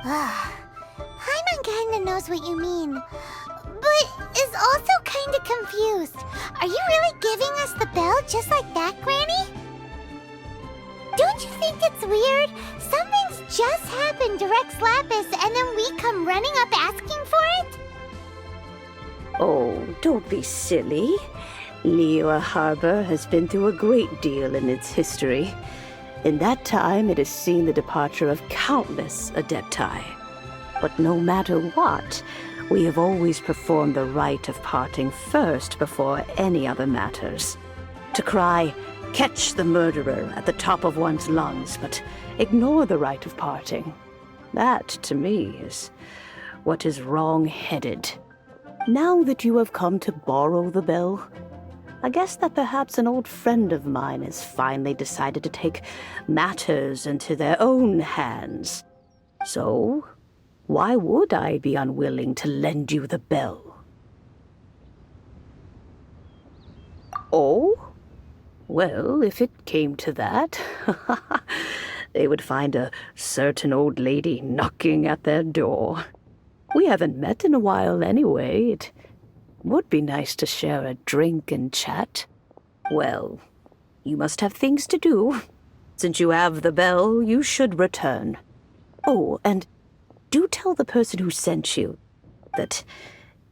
Paimon kinda knows what you mean, but is also kinda confused. Are you really giving us the bell just like that, Granny? Don't you think it's weird? Something's just happened to Rex Lapis and then we come running up asking for it? Oh, don't be silly. Liyue Harbor has been through a great deal in its history. In that time, it has seen the departure of countless Adepti. But no matter what, we have always performed the rite of parting first before any other matters. To cry, "Catch the murderer," at the top of one's lungs, but ignore the rite of parting. That, to me, is what is wrong-headed. Now that you have come to borrow the bell, I guess that perhaps an old friend of mine has finally decided to take matters into their own hands. So, why would I be unwilling to lend you the bell? Oh? Well, if it came to that, they would find a certain old lady knocking at their door. We haven't met in a while anyway. It would be nice to share a drink and chat. Well, you must have things to do. Since you have the bell, you should return. Oh, and do tell the person who sent you that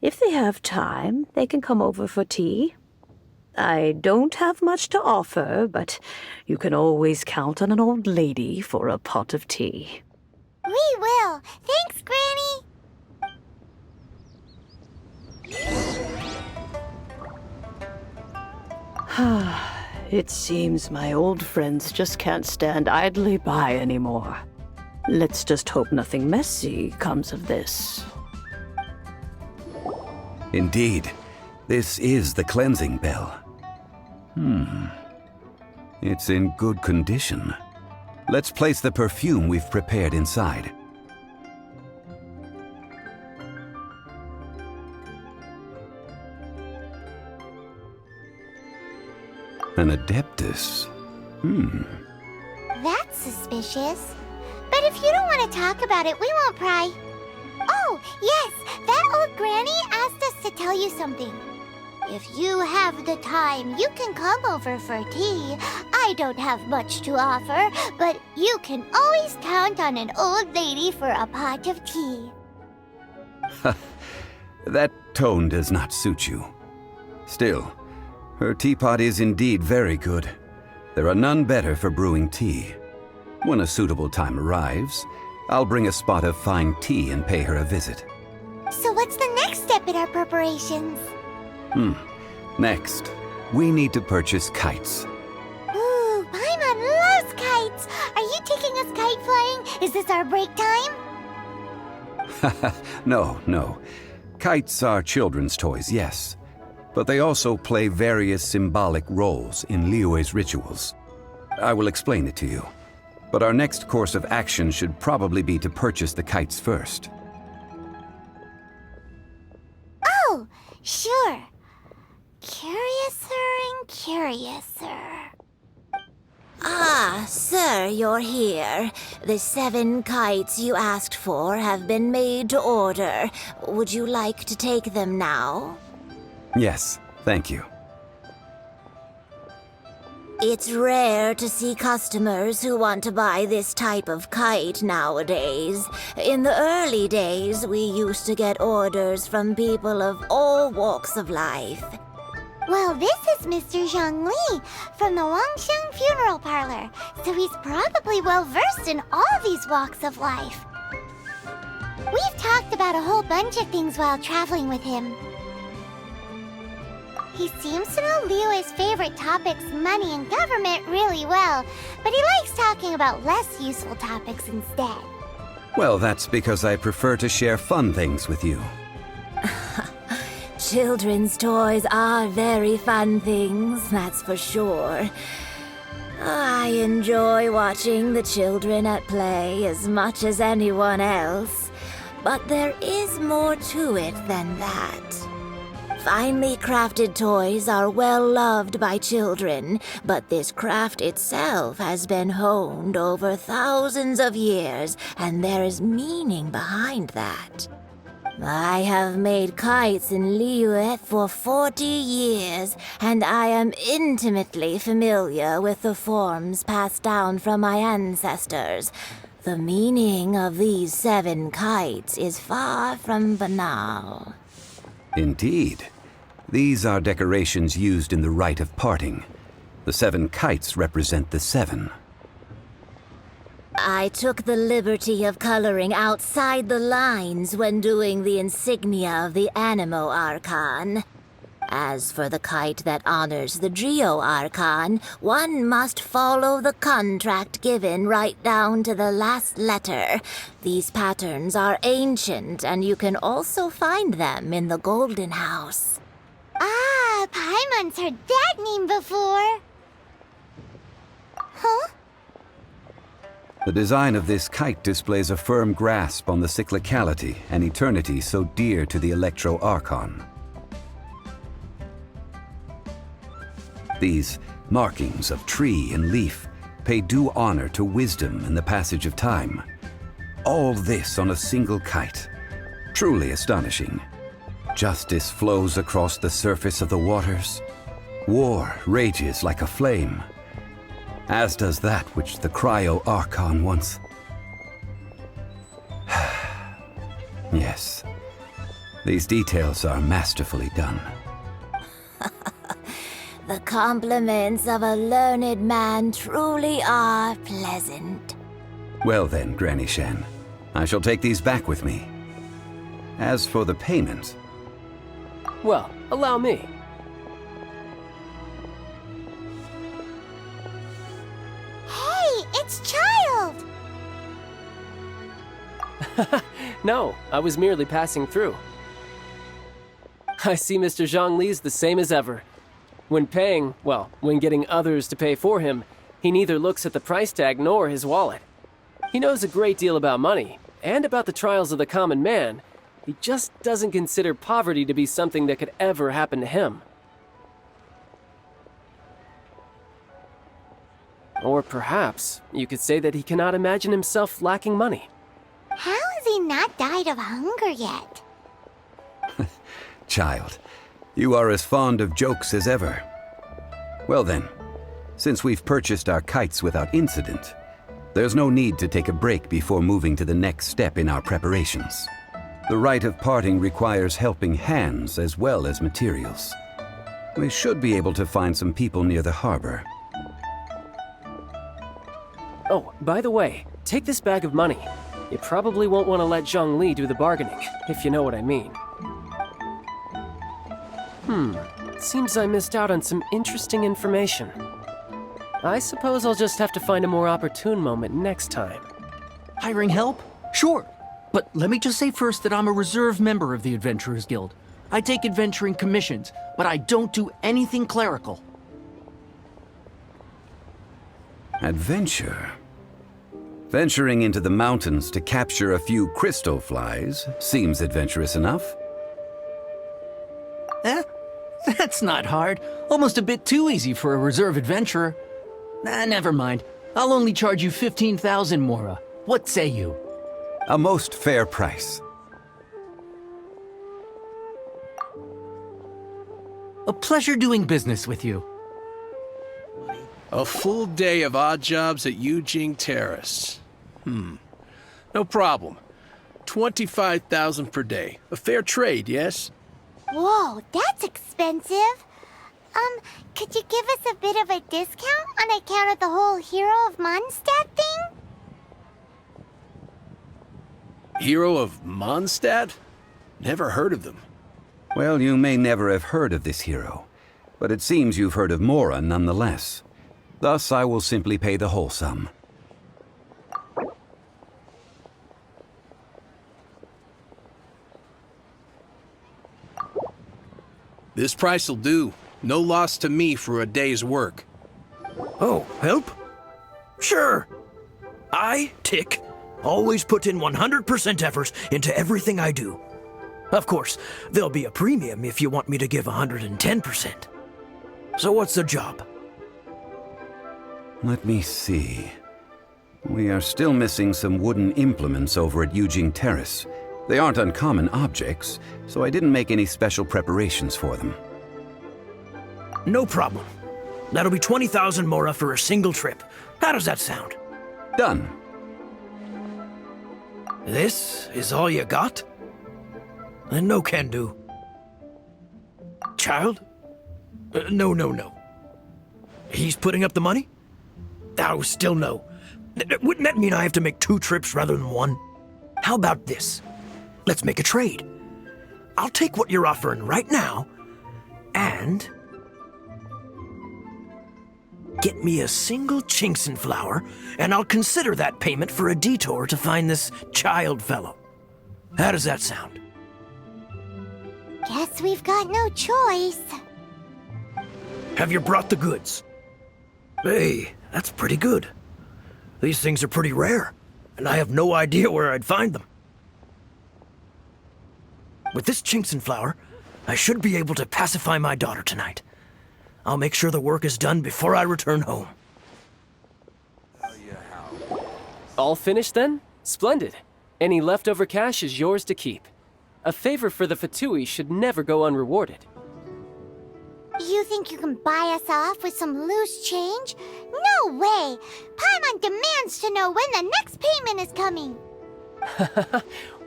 if they have time, they can come over for tea. I don't have much to offer, but you can always count on an old lady for a pot of tea. We will. Thanks, Granny. It seems my old friends just can't stand idly by anymore. Let's just hope nothing messy comes of this. Indeed, this is the cleansing bell. It's in good condition. Let's place the perfume we've prepared inside. An Adeptus. That's suspicious. But if you don't want to talk about it, we won't pry. Oh, yes, that old granny asked us to tell you something. If you have the time, you can come over for tea. I don't have much to offer, but you can always count on an old lady for a pot of tea. That tone does not suit you. Still, her teapot is indeed very good. There are none better for brewing tea. When a suitable time arrives, I'll bring a spot of fine tea and pay her a visit. So what's the next step in our preparations? Next, we need to purchase kites. Ooh, Paimon loves kites! Are you taking us kite flying? Is this our break time? No. Kites are children's toys, yes. But they also play various symbolic roles in Liyue's rituals. I will explain it to you. But our next course of action should probably be to purchase the kites first. Oh, sure. Curiouser and curiouser. Ah, sir, you're here. The 7 kites you asked for have been made to order. Would you like to take them now? Yes, thank you. It's rare to see customers who want to buy this type of kite nowadays. In the early days, we used to get orders from people of all walks of life. Well, this is Mr. Zhongli from the Wangsheng Funeral Parlor, so he's probably well-versed in all these walks of life. We've talked about a whole bunch of things while traveling with him. He seems to know Liyue's favorite topics, money and government, really well, but he likes talking about less useful topics instead. Well, that's because I prefer to share fun things with you. Children's toys are very fun things, that's for sure. I enjoy watching the children at play as much as anyone else, but there is more to it than that. Finely crafted toys are well loved by children, but this craft itself has been honed over thousands of years, and there is meaning behind that. I have made kites in Liyue for 40 years, and I am intimately familiar with the forms passed down from my ancestors. The meaning of these 7 kites is far from banal. Indeed. These are decorations used in the rite of parting. The 7 kites represent the 7. I took the liberty of coloring outside the lines when doing the insignia of the Animo Archon. As for the kite that honors the Geo Archon, one must follow the contract given right down to the last letter. These patterns are ancient, and you can also find them in the Golden House. Ah, Paimon's heard that name before. Huh? The design of this kite displays a firm grasp on the cyclicality and eternity so dear to the Electro Archon. These markings of tree and leaf pay due honor to wisdom and the passage of time. All this on a single kite. Truly astonishing. Justice flows across the surface of the waters. War rages like a flame. As does that which the Cryo Archon once. Yes. These details are masterfully done. The compliments of a learned man truly are pleasant. Well then, Granny Shan, I shall take these back with me. As for the payment... Well, allow me. Hey, it's Child! No, I was merely passing through. I see Mr. Zhongli's the same as ever. When paying, well, when getting others to pay for him, he neither looks at the price tag nor his wallet. He knows a great deal about money, and about the trials of the common man. He just doesn't consider poverty to be something that could ever happen to him. Or perhaps you could say that he cannot imagine himself lacking money. How has he not died of hunger yet? Child, you are as fond of jokes as ever. Well then, since we've purchased our kites without incident, there's no need to take a break before moving to the next step in our preparations. The rite of parting requires helping hands as well as materials. We should be able to find some people near the harbor. Oh, by the way, take this bag of money. You probably won't want to let Zhongli do the bargaining, if you know what I mean. Seems I missed out on some interesting information. I suppose I'll just have to find a more opportune moment next time. Hiring help? Sure. But let me just say first that I'm a reserve member of the Adventurers Guild. I take adventuring commissions, but I don't do anything clerical. Adventure? Venturing into the mountains to capture a few crystal flies seems adventurous enough. That's not hard. Almost a bit too easy for a reserve adventurer. Never mind. I'll only charge you 15,000 Mora. What say you? A most fair price. A pleasure doing business with you. A full day of odd jobs at Yujing Terrace. No problem. 25,000 per day. A fair trade, yes? Whoa, that's expensive. Could you give us a bit of a discount on account of the whole Hero of Mondstadt thing? Hero of Mondstadt? Never heard of them. Well, you may never have heard of this hero, but it seems you've heard of Mora nonetheless. Thus, I will simply pay the whole sum. This price'll do. No loss to me for a day's work. Oh, help? Sure. I, Tick, always put in 100% effort into everything I do. Of course, there'll be a premium if you want me to give 110%. So what's the job? Let me see. We are still missing some wooden implements over at Yujing Terrace. They aren't uncommon objects, so I didn't make any special preparations for them. No problem. That'll be 20,000 Mora for a single trip. How does that sound? Done. This is all you got? Then no can do. Child? No. He's putting up the money? Oh, still no. Wouldn't that mean I have to make 2 trips rather than 1? How about this? Let's make a trade. I'll take what you're offering right now, and get me a single Chinkson flower, and I'll consider that payment for a detour to find this child fellow. How does that sound? Guess we've got no choice. Have you brought the goods? Hey, that's pretty good. These things are pretty rare, and I have no idea where I'd find them. With this Chinkson flower, I should be able to pacify my daughter tonight. I'll make sure the work is done before I return home. All finished then? Splendid. Any leftover cash is yours to keep. A favor for the Fatui should never go unrewarded. You think you can buy us off with some loose change? No way! Paimon demands to know when the next payment is coming.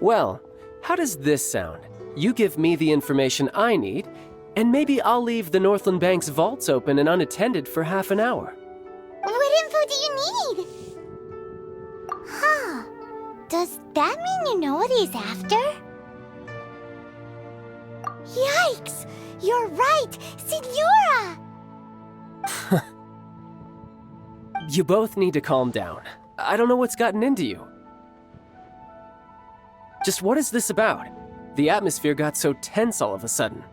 Well, How does this sound? You give me the information I need, and maybe I'll leave the Northland Bank's vaults open and unattended for half an hour. What info do you need? Huh. Does that mean you know what he's after? Yikes! You're right! Signora! You both need to calm down. I don't know what's gotten into you. Just what is this about? The atmosphere got so tense all of a sudden.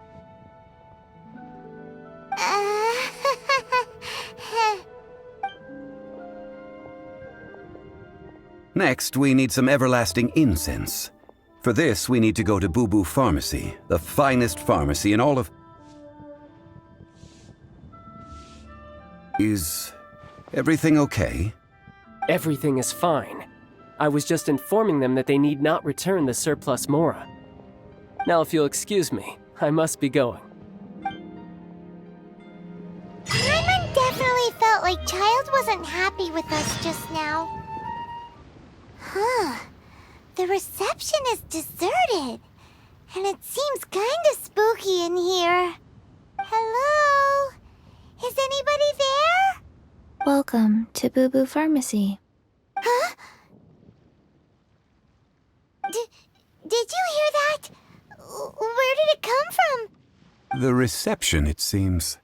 Next, we need some everlasting incense. For this, we need to go to Boo Boo Pharmacy, the finest pharmacy in all of... Is everything okay? Everything is fine. I was just informing them that they need not return the surplus Mora. Now, if you'll excuse me, I must be going. Paimon definitely felt like Child wasn't happy with us just now. Huh. The reception is deserted. And it seems kinda spooky in here. Hello? Is anybody there? Welcome to Boo Boo Pharmacy. Huh? Did you hear that? Where did it come from? The reception, it seems.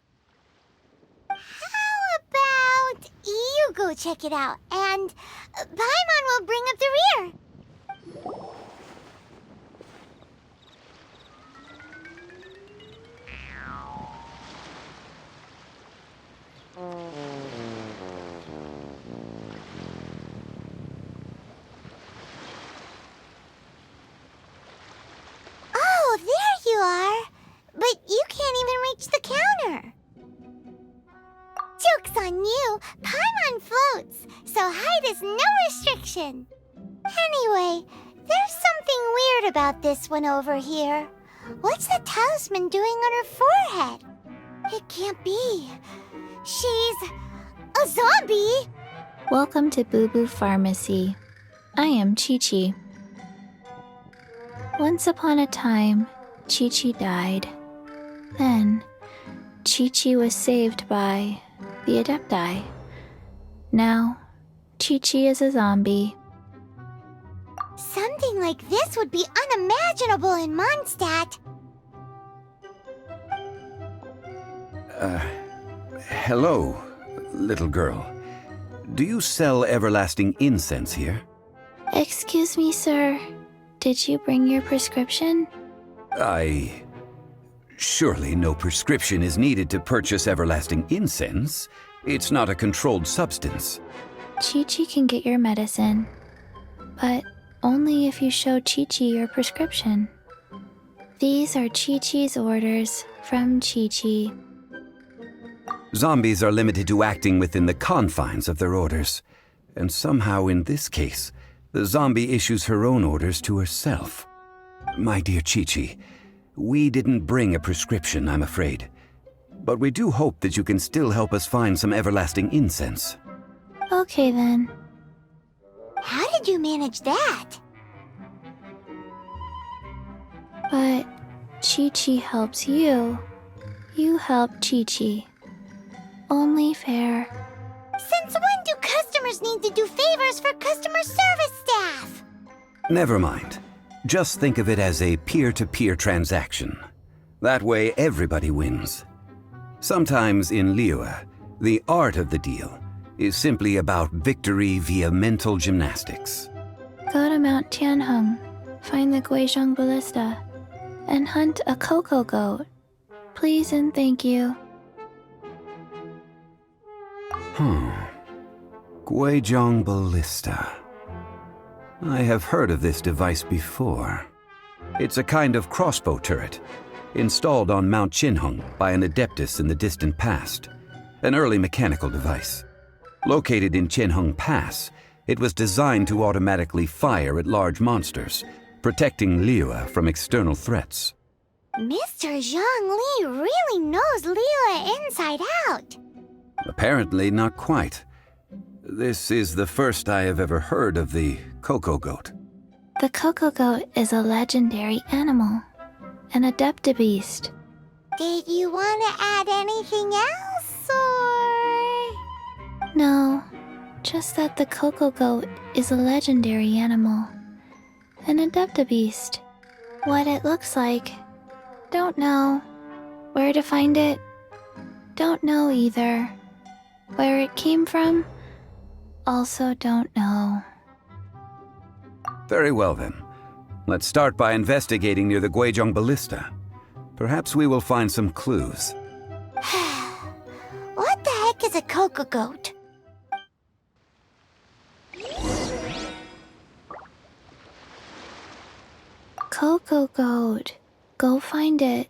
How about you go check it out, and Paimon will bring up the rear. Oh, there you are. But you can't even reach the counter. Joke's on you. Paimon floats, so height is no restriction. Anyway, there's something weird about this one over here. What's the talisman doing on her forehead? It can't be. She's a zombie. Welcome to Boo Boo Pharmacy. I am Chi-Chi. Once upon a time, Chi-Chi died. Then, Chi-Chi was saved by the Adepti. Now, Chi-Chi is a zombie. Something like this would be unimaginable in Mondstadt. Hello, little girl. Do you sell everlasting incense here? Excuse me, sir. Did you bring your prescription? Surely no prescription is needed to purchase everlasting incense. It's not a controlled substance. Chi-Chi can get your medicine, but only if you show Chi-Chi your prescription. These are Chi-Chi's orders from Chi-Chi. Zombies are limited to acting within the confines of their orders. And somehow in this case, the zombie issues her own orders to herself. My dear Chi-Chi, we didn't bring a prescription, I'm afraid. But we do hope that you can still help us find some everlasting incense. Okay then. How did you manage that? But Chi-Chi helps you. You help Chi-Chi. Only fair. Since when do customers need to do favors for customer service staff? Never mind. Just think of it as a peer-to-peer transaction. That way everybody wins. Sometimes in Liyue, the art of the deal is simply about victory via mental gymnastics. Go to Mount Tianheng, find the Guizhong Ballista, and hunt a cocoa goat. Please and thank you. Guizhong Ballista. I have heard of this device before. It's a kind of crossbow turret, installed on Mount Tianheng by an adeptus in the distant past. An early mechanical device. Located in Tianheng Pass, it was designed to automatically fire at large monsters, protecting Liyue from external threats. Mr. Zhongli really knows Liyue inside out. Apparently not quite. This is the first I have ever heard of the cocoa goat. The Coco Goat is a legendary animal, an adeptabeast. Did you want to add anything else, or...? No, just that the Coco Goat is a legendary animal, an adeptabeast. What it looks like, don't know. Where to find it, don't know either. Where it came from, also don't know. Very well then. Let's start by investigating near the Guizhong Ballista. Perhaps we will find some clues. What the heck is a Coco Goat? Coco Goat, go find it.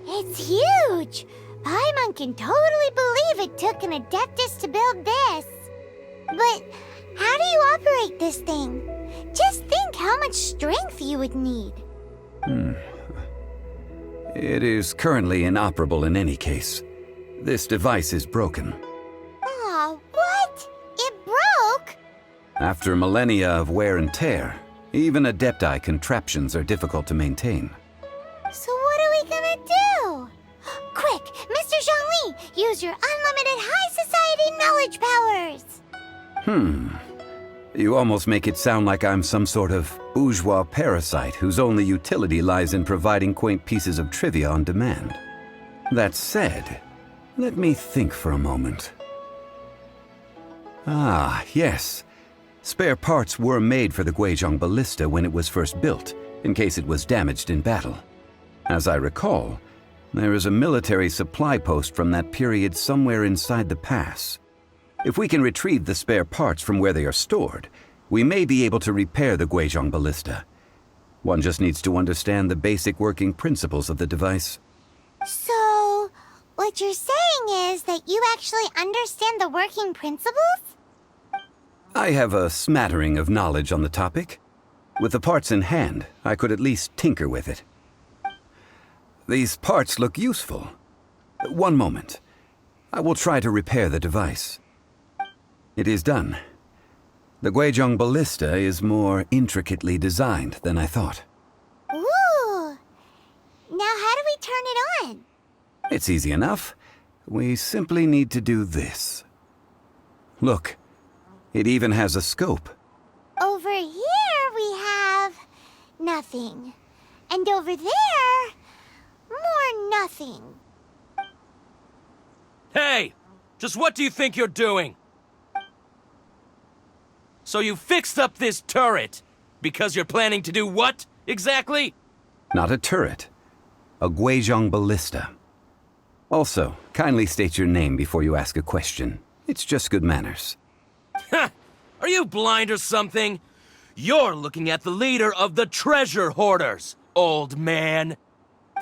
It's huge! Paimon can totally believe it took an Adeptus to build this. But how do you operate this thing? Just think how much strength you would need. It is currently inoperable in any case. This device is broken. Aw, what? It broke? After millennia of wear and tear, even Adepti contraptions are difficult to maintain. So what are we gonna do? Quick, Mr. Zhongli, use your unlimited high society knowledge powers! You almost make it sound like I'm some sort of bourgeois parasite whose only utility lies in providing quaint pieces of trivia on demand. That said, let me think for a moment. Ah, yes. Spare parts were made for the Guizhong Ballista when it was first built, in case it was damaged in battle. As I recall, there is a military supply post from that period somewhere inside the pass. If we can retrieve the spare parts from where they are stored, we may be able to repair the Guizhong Ballista. One just needs to understand the basic working principles of the device. So, what you're saying is that you actually understand the working principles? I have a smattering of knowledge on the topic. With the parts in hand, I could at least tinker with it. These parts look useful. One moment. I will try to repair the device. It is done. The Guizhong Ballista is more intricately designed than I thought. Ooh! Now how do we turn it on? It's easy enough. We simply need to do this. Look, it even has a scope. Over here we have... nothing. And over there... more nothing. Hey! Just what do you think you're doing? So you fixed up this turret because you're planning to do what, exactly? Not a turret. A Guizhong Ballista. Also, kindly state your name before you ask a question. It's just good manners. Ha! Are you blind or something? You're looking at the leader of the treasure hoarders, old man.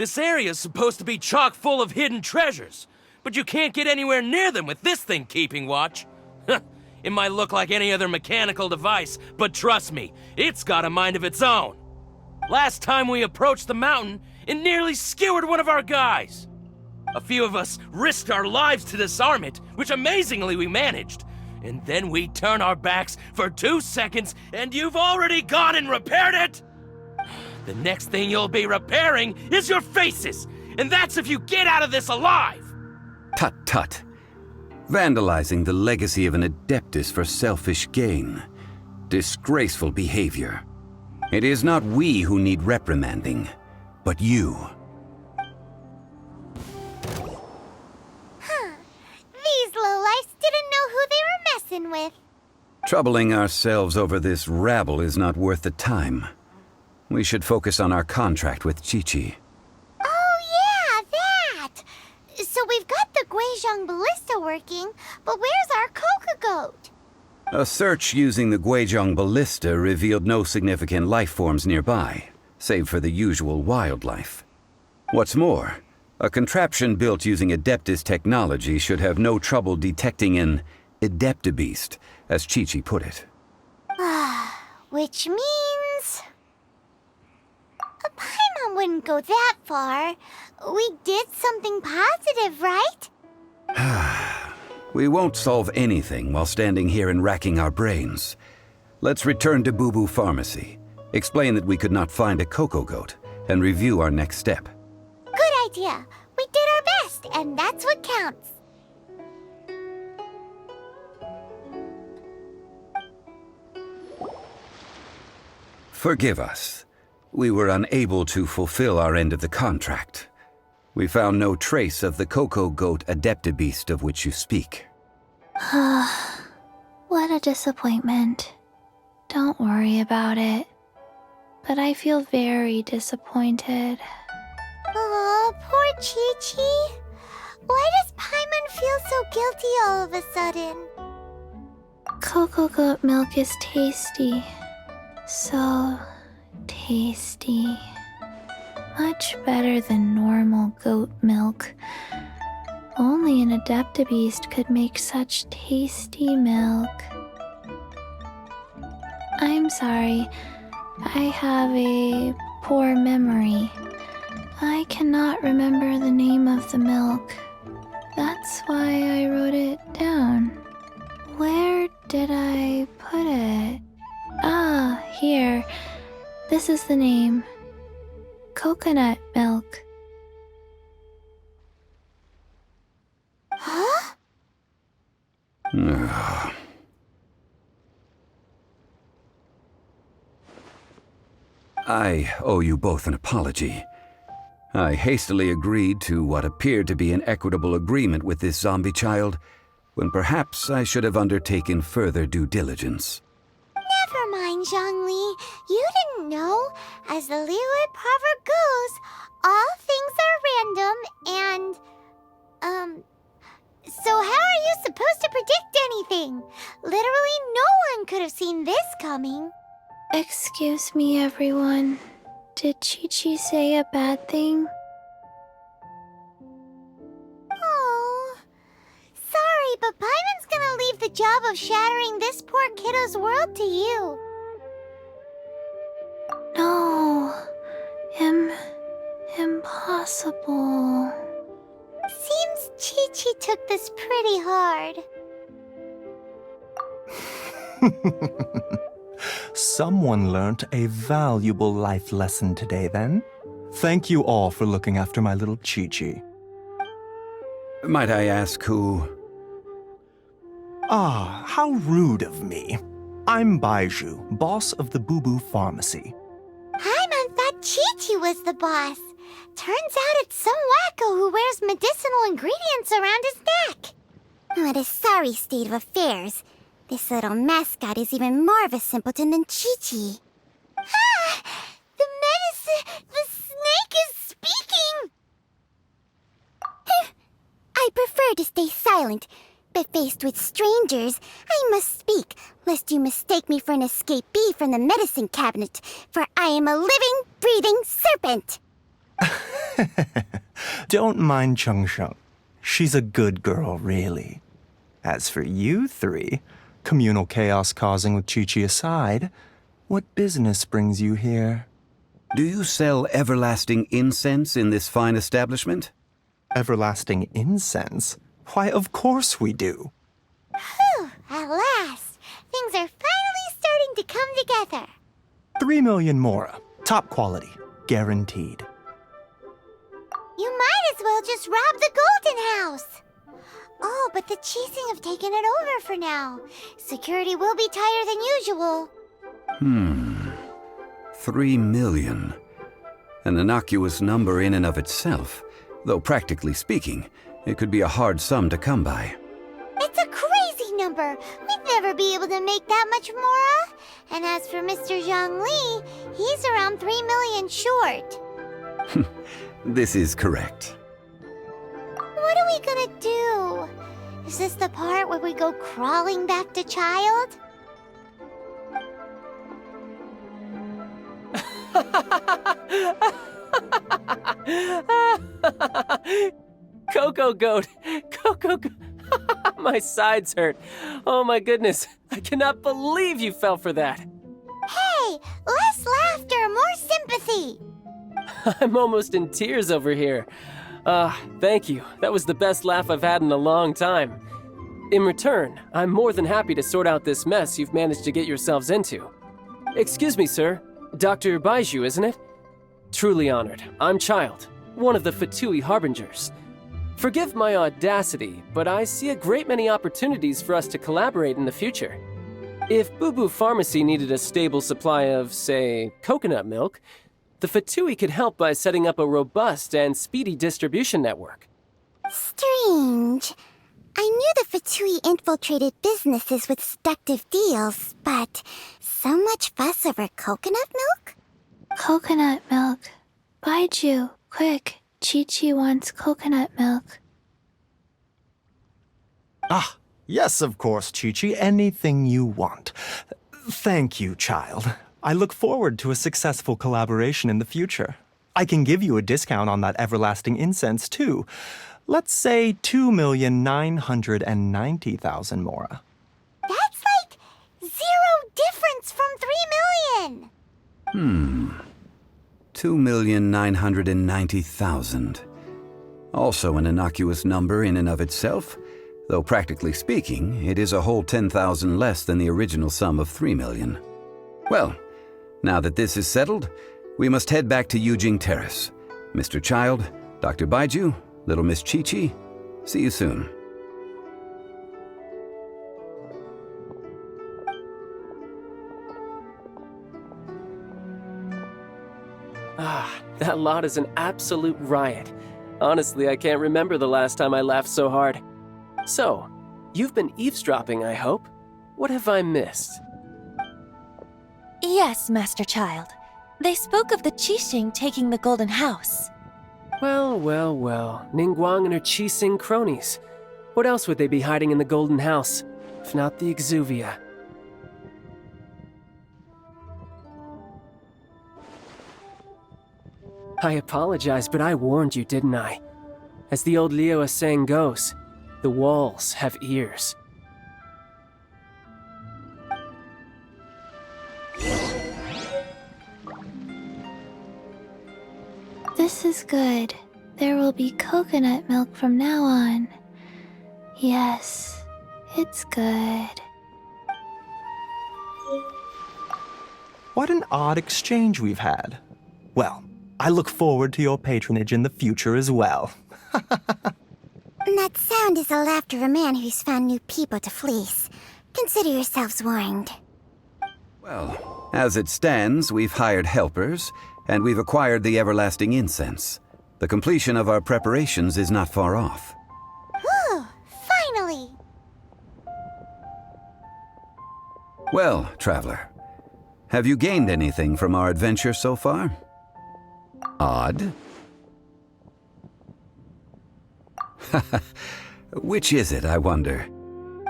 This area's supposed to be chock full of hidden treasures, but you can't get anywhere near them with this thing keeping watch. It might look like any other mechanical device, but trust me, it's got a mind of its own. Last time we approached the mountain, it nearly skewered one of our guys. A few of us risked our lives to disarm it, which amazingly we managed. And then we turn our backs for 2 seconds, and you've already gone and repaired it? The next thing you'll be repairing is your faces, and that's if you get out of this alive! Tut tut. Vandalizing the legacy of an Adeptus for selfish gain. Disgraceful behavior. It is not we who need reprimanding, but you. These lowlifes didn't know who they were messing with. Troubling ourselves over this rabble is not worth the time. We should focus on our contract with Qiqi. Oh yeah, that! So we've got the Guizhong Ballista working, but where's our Coco Goat? A search using the Guizhong Ballista revealed no significant life forms nearby, save for the usual wildlife. What's more, a contraption built using Adeptus technology should have no trouble detecting an adeptabeast, as Qiqi put it. Which means... Paimon wouldn't go that far. We did something positive, right? We won't solve anything while standing here and racking our brains. Let's return to Boo Boo Pharmacy. Explain that we could not find a cocoa goat, and review our next step. Good idea. We did our best, and that's what counts. Forgive us. We were unable to fulfill our end of the contract. We found no trace of the cocoa goat adeptabeast of which you speak. What a disappointment. Don't worry about it. But I feel very disappointed. Aw, poor Chi-Chi. Why does Paimon feel so guilty all of a sudden? Cocoa goat milk is tasty. So tasty. Much better than normal goat milk. Only an adeptabeast could make such tasty milk. I'm sorry. I have a poor memory. I cannot remember the name of the milk. That's why I wrote it down. Where did I put it? Ah, here. This is the name. Coconut milk. Huh? I owe you both an apology. I hastily agreed to what appeared to be an equitable agreement with this zombie child, when perhaps I should have undertaken further due diligence. Never mind, Zhongli. You didn't know. As the Liyue proverb goes, all things are random and, so how are you supposed to predict anything? Literally no one could have seen this coming. Excuse me, everyone. Did Chi-Chi say a bad thing? Oh, sorry, but Paimon's gonna leave the job of shattering this poor kiddo's world to you. No. Impossible. Seems Chi-Chi took this pretty hard. Someone learnt a valuable life lesson today, then. Thank you all for looking after my little Chi-Chi. Might I ask who? Ah, how rude of me. I'm Baiju, boss of the Boo Boo Pharmacy. Paimon thought Chi-Chi was the boss. Turns out it's some wacko who wears medicinal ingredients around his neck. What a sorry state of affairs. This little mascot is even more of a simpleton than Chi-Chi. Ah! The snake is speaking! I prefer to stay silent, but faced with strangers, I must speak, lest you mistake me for an escapee from the medicine cabinet, for I am a living, breathing serpent! Don't mind Chung Sheng. She's a good girl, really. As for you three, communal chaos causing with Chi-Chi aside, what business brings you here? Do you sell everlasting incense in this fine establishment? Everlasting incense? Why, of course we do. Whew, at last! Things are finally starting to come together. 3 million mora. Top quality. Guaranteed. You might as well just rob the Golden House! Oh, but the Cheesing have taken it over for now. Security will be tighter than usual. 3 million. An innocuous number in and of itself, though practically speaking, it could be a hard sum to come by. It's a crazy number. We'd never be able to make that much mora. And as for Mr. Zhongli, he's around 3 million short. This is correct. What are we gonna do? Is this the part where we go crawling back to child? Cocoa goat! Cocoa goat! My sides hurt. Oh my goodness. I cannot believe you fell for that. Hey, less laughter, more sympathy. I'm almost in tears over here. Thank you. That was the best laugh I've had in a long time. In return, I'm more than happy to sort out this mess you've managed to get yourselves into. Excuse me, sir. Dr. Baiju, isn't it? Truly honored. I'm Child, one of the Fatui Harbingers. Forgive my audacity, but I see a great many opportunities for us to collaborate in the future. If Boo Boo Pharmacy needed a stable supply of, say, coconut milk, the Fatui could help by setting up a robust and speedy distribution network. Strange. I knew the Fatui infiltrated businesses with seductive deals, but so much fuss over coconut milk? Coconut milk. Baiju, quick. Chi-Chi wants coconut milk. Ah, yes, of course, Chi-Chi. Anything you want. Thank you, child. I look forward to a successful collaboration in the future. I can give you a discount on that everlasting incense, too. Let's say 2,990,000 mora. That's like 0 difference from 3 million! 2,990,000. Also an innocuous number in and of itself, though practically speaking, it is a whole 10,000 less than the original sum of 3 million. Well, now that this is settled, we must head back to Yujing Terrace. Mr. Child, Dr. Baiju, Little Miss Chi-Chi, see you soon. Ah, that lot is an absolute riot. Honestly, I can't remember the last time I laughed so hard. So, you've been eavesdropping, I hope? What have I missed? Yes, Master Child. They spoke of the Qixing taking the Golden House. Well, well, well. Ningguang and her Qixing cronies. What else would they be hiding in the Golden House, if not the Exuvia? I apologize, but I warned you, didn't I? As the old Liyue saying goes, the walls have ears. This is good. There will be coconut milk from now on. Yes, it's good. What an odd exchange we've had. Well, I look forward to your patronage in the future as well. That sound is the laughter of a man who's found new people to fleece. Consider yourselves warned. Well, as it stands, we've hired helpers, and we've acquired the everlasting incense. The completion of our preparations is not far off. Whew, finally! Well, traveler, have you gained anything from our adventure so far? Odd? Which is it, I wonder?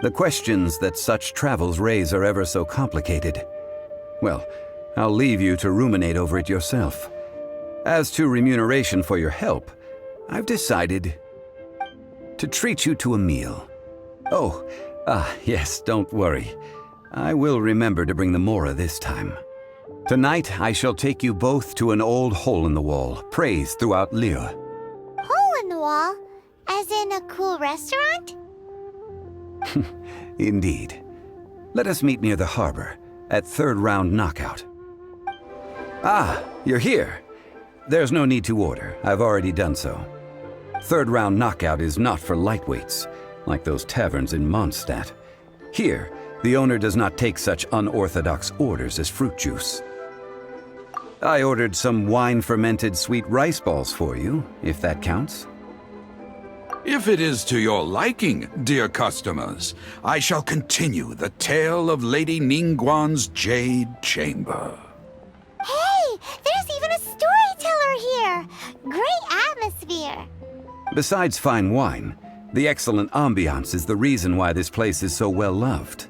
The questions that such travels raise are ever so complicated. Well, I'll leave you to ruminate over it yourself. As to remuneration for your help, I've decided to treat you to a meal. Oh, yes, don't worry. I will remember to bring the mora this time. Tonight, I shall take you both to an old hole-in-the-wall, praised throughout Liyue. Hole in the wall? As in a cool restaurant? Indeed. Let us meet near the harbor, at third round knockout. Ah, you're here. There's no need to order. I've already done so. Third round knockout is not for lightweights, like those taverns in Mondstadt. Here, the owner does not take such unorthodox orders as fruit juice. I ordered some wine-fermented sweet rice balls for you, if that counts. If it is to your liking, dear customers, I shall continue the tale of Lady Ningguang's Jade Chamber. Hey, there's even a storyteller here! Great atmosphere! Besides fine wine, the excellent ambiance is the reason why this place is so well loved.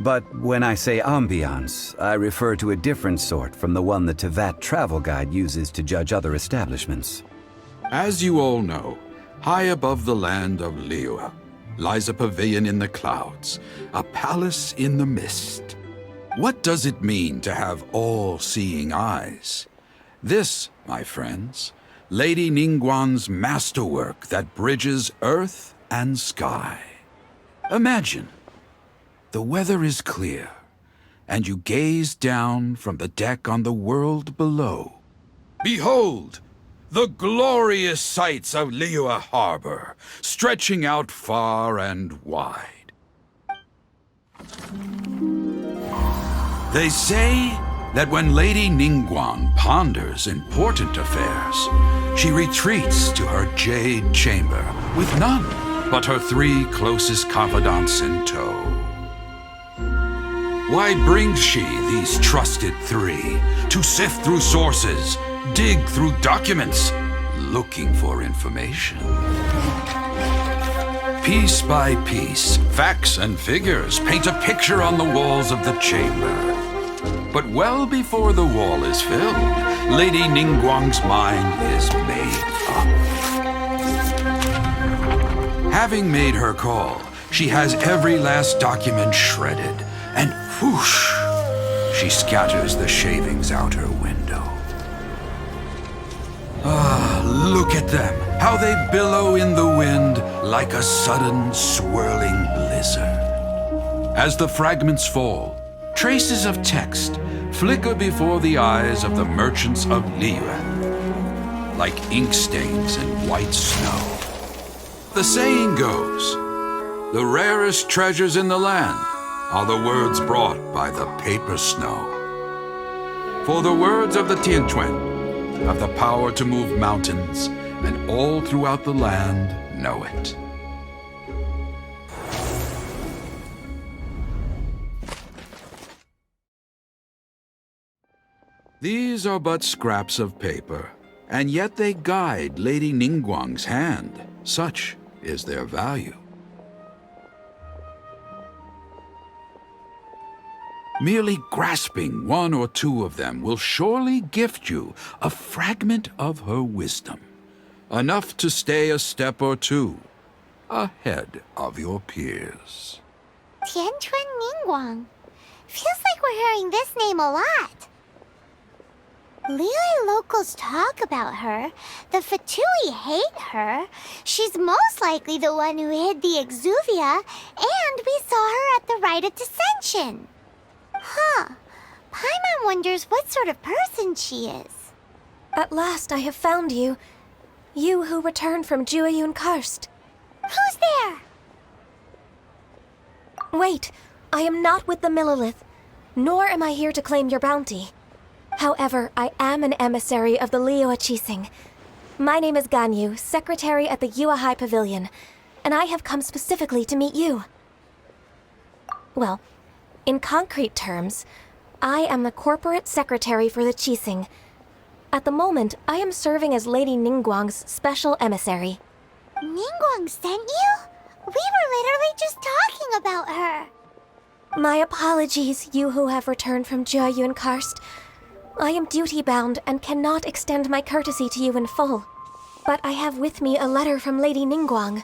But when I say ambiance, I refer to a different sort from the one the Tevat travel guide uses to judge other establishments. As you all know, high above the land of Liyue lies a pavilion in the clouds, a palace in the mist. What does it mean to have all-seeing eyes? This, my friends, Lady Ningguang's masterwork that bridges earth and sky. Imagine the weather is clear, and you gaze down from the deck on the world below. Behold, the glorious sights of Liyue Harbor, stretching out far and wide. They say that when Lady Ningguang ponders important affairs, she retreats to her jade chamber with none but her 3 closest confidants in tow. Why brings she these trusted 3 to sift through sources, dig through documents, looking for information? Piece by piece, facts and figures paint a picture on the walls of the chamber. But well before the wall is filled, Lady Ningguang's mind is made up. Having made her call, she has every last document shredded, and whoosh, she scatters the shavings out her window. Ah, look at them, how they billow in the wind like a sudden swirling blizzard. As the fragments fall, traces of text flicker before the eyes of the merchants of Liyue, like ink stains in white snow. The saying goes, the rarest treasures in the land are the words brought by the paper snow. For the words of the Tianquan have the power to move mountains, and all throughout the land know it. These are but scraps of paper, and yet they guide Lady Ningguang's hand. Such is their value. Merely grasping 1 or 2 of them will surely gift you a fragment of her wisdom, enough to stay a step or 2 ahead of your peers. Tianquan Ningguang. Feels like we're hearing this name a lot. Liyue locals talk about her. The Fatui hate her. She's most likely the one who hid the exuvia, and we saw her at the Rite of Dissension. Huh. Paimon wonders what sort of person she is. At last I have found you. You who returned from Jueyun Karst. Who's there? Wait, I am not with the Millelith, nor am I here to claim your bounty. However, I am an emissary of the Liyue Qixing. My name is Ganyu, secretary at the Yuehai Pavilion, and I have come specifically to meet you. Well, in concrete terms, I am the corporate secretary for the Qixing. At the moment, I am serving as Lady Ningguang's special emissary. Ningguang sent you? We were literally just talking about her. My apologies, you who have returned from Jueyun Karst. I am duty-bound and cannot extend my courtesy to you in full. But I have with me a letter from Lady Ningguang.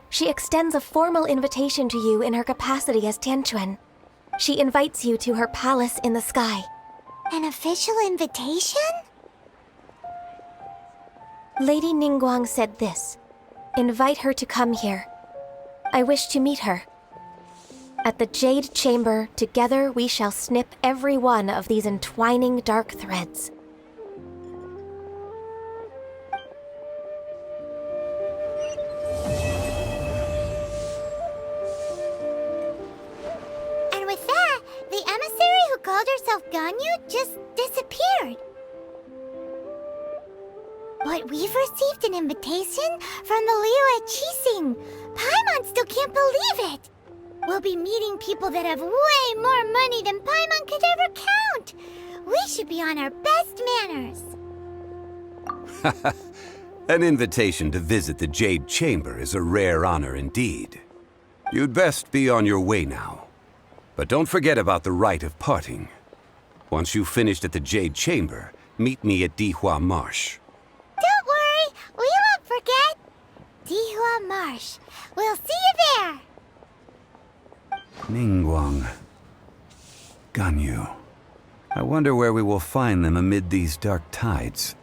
She extends a formal invitation to you in her capacity as Tianquan. She invites you to her palace in the sky. An official invitation? Lady Ningguang said this. Invite her to come here. I wish to meet her. At the Jade Chamber, together we shall snip every one of these entwining dark threads. And with that, the emissary who called herself Ganyu just disappeared. But we've received an invitation from the Liyue Qixing. Paimon still can't believe it. We'll be meeting people that have way more money than Paimon could ever count. We should be on our best manners. An invitation to visit the Jade Chamber is a rare honor indeed. You'd best be on your way now. But don't forget about the rite of parting. Once you've finished at the Jade Chamber, meet me at Dihua Marsh. Don't worry, we won't forget. Dihua Marsh. We'll see you there. Ningguang. Ganyu. I wonder where we will find them amid these dark tides.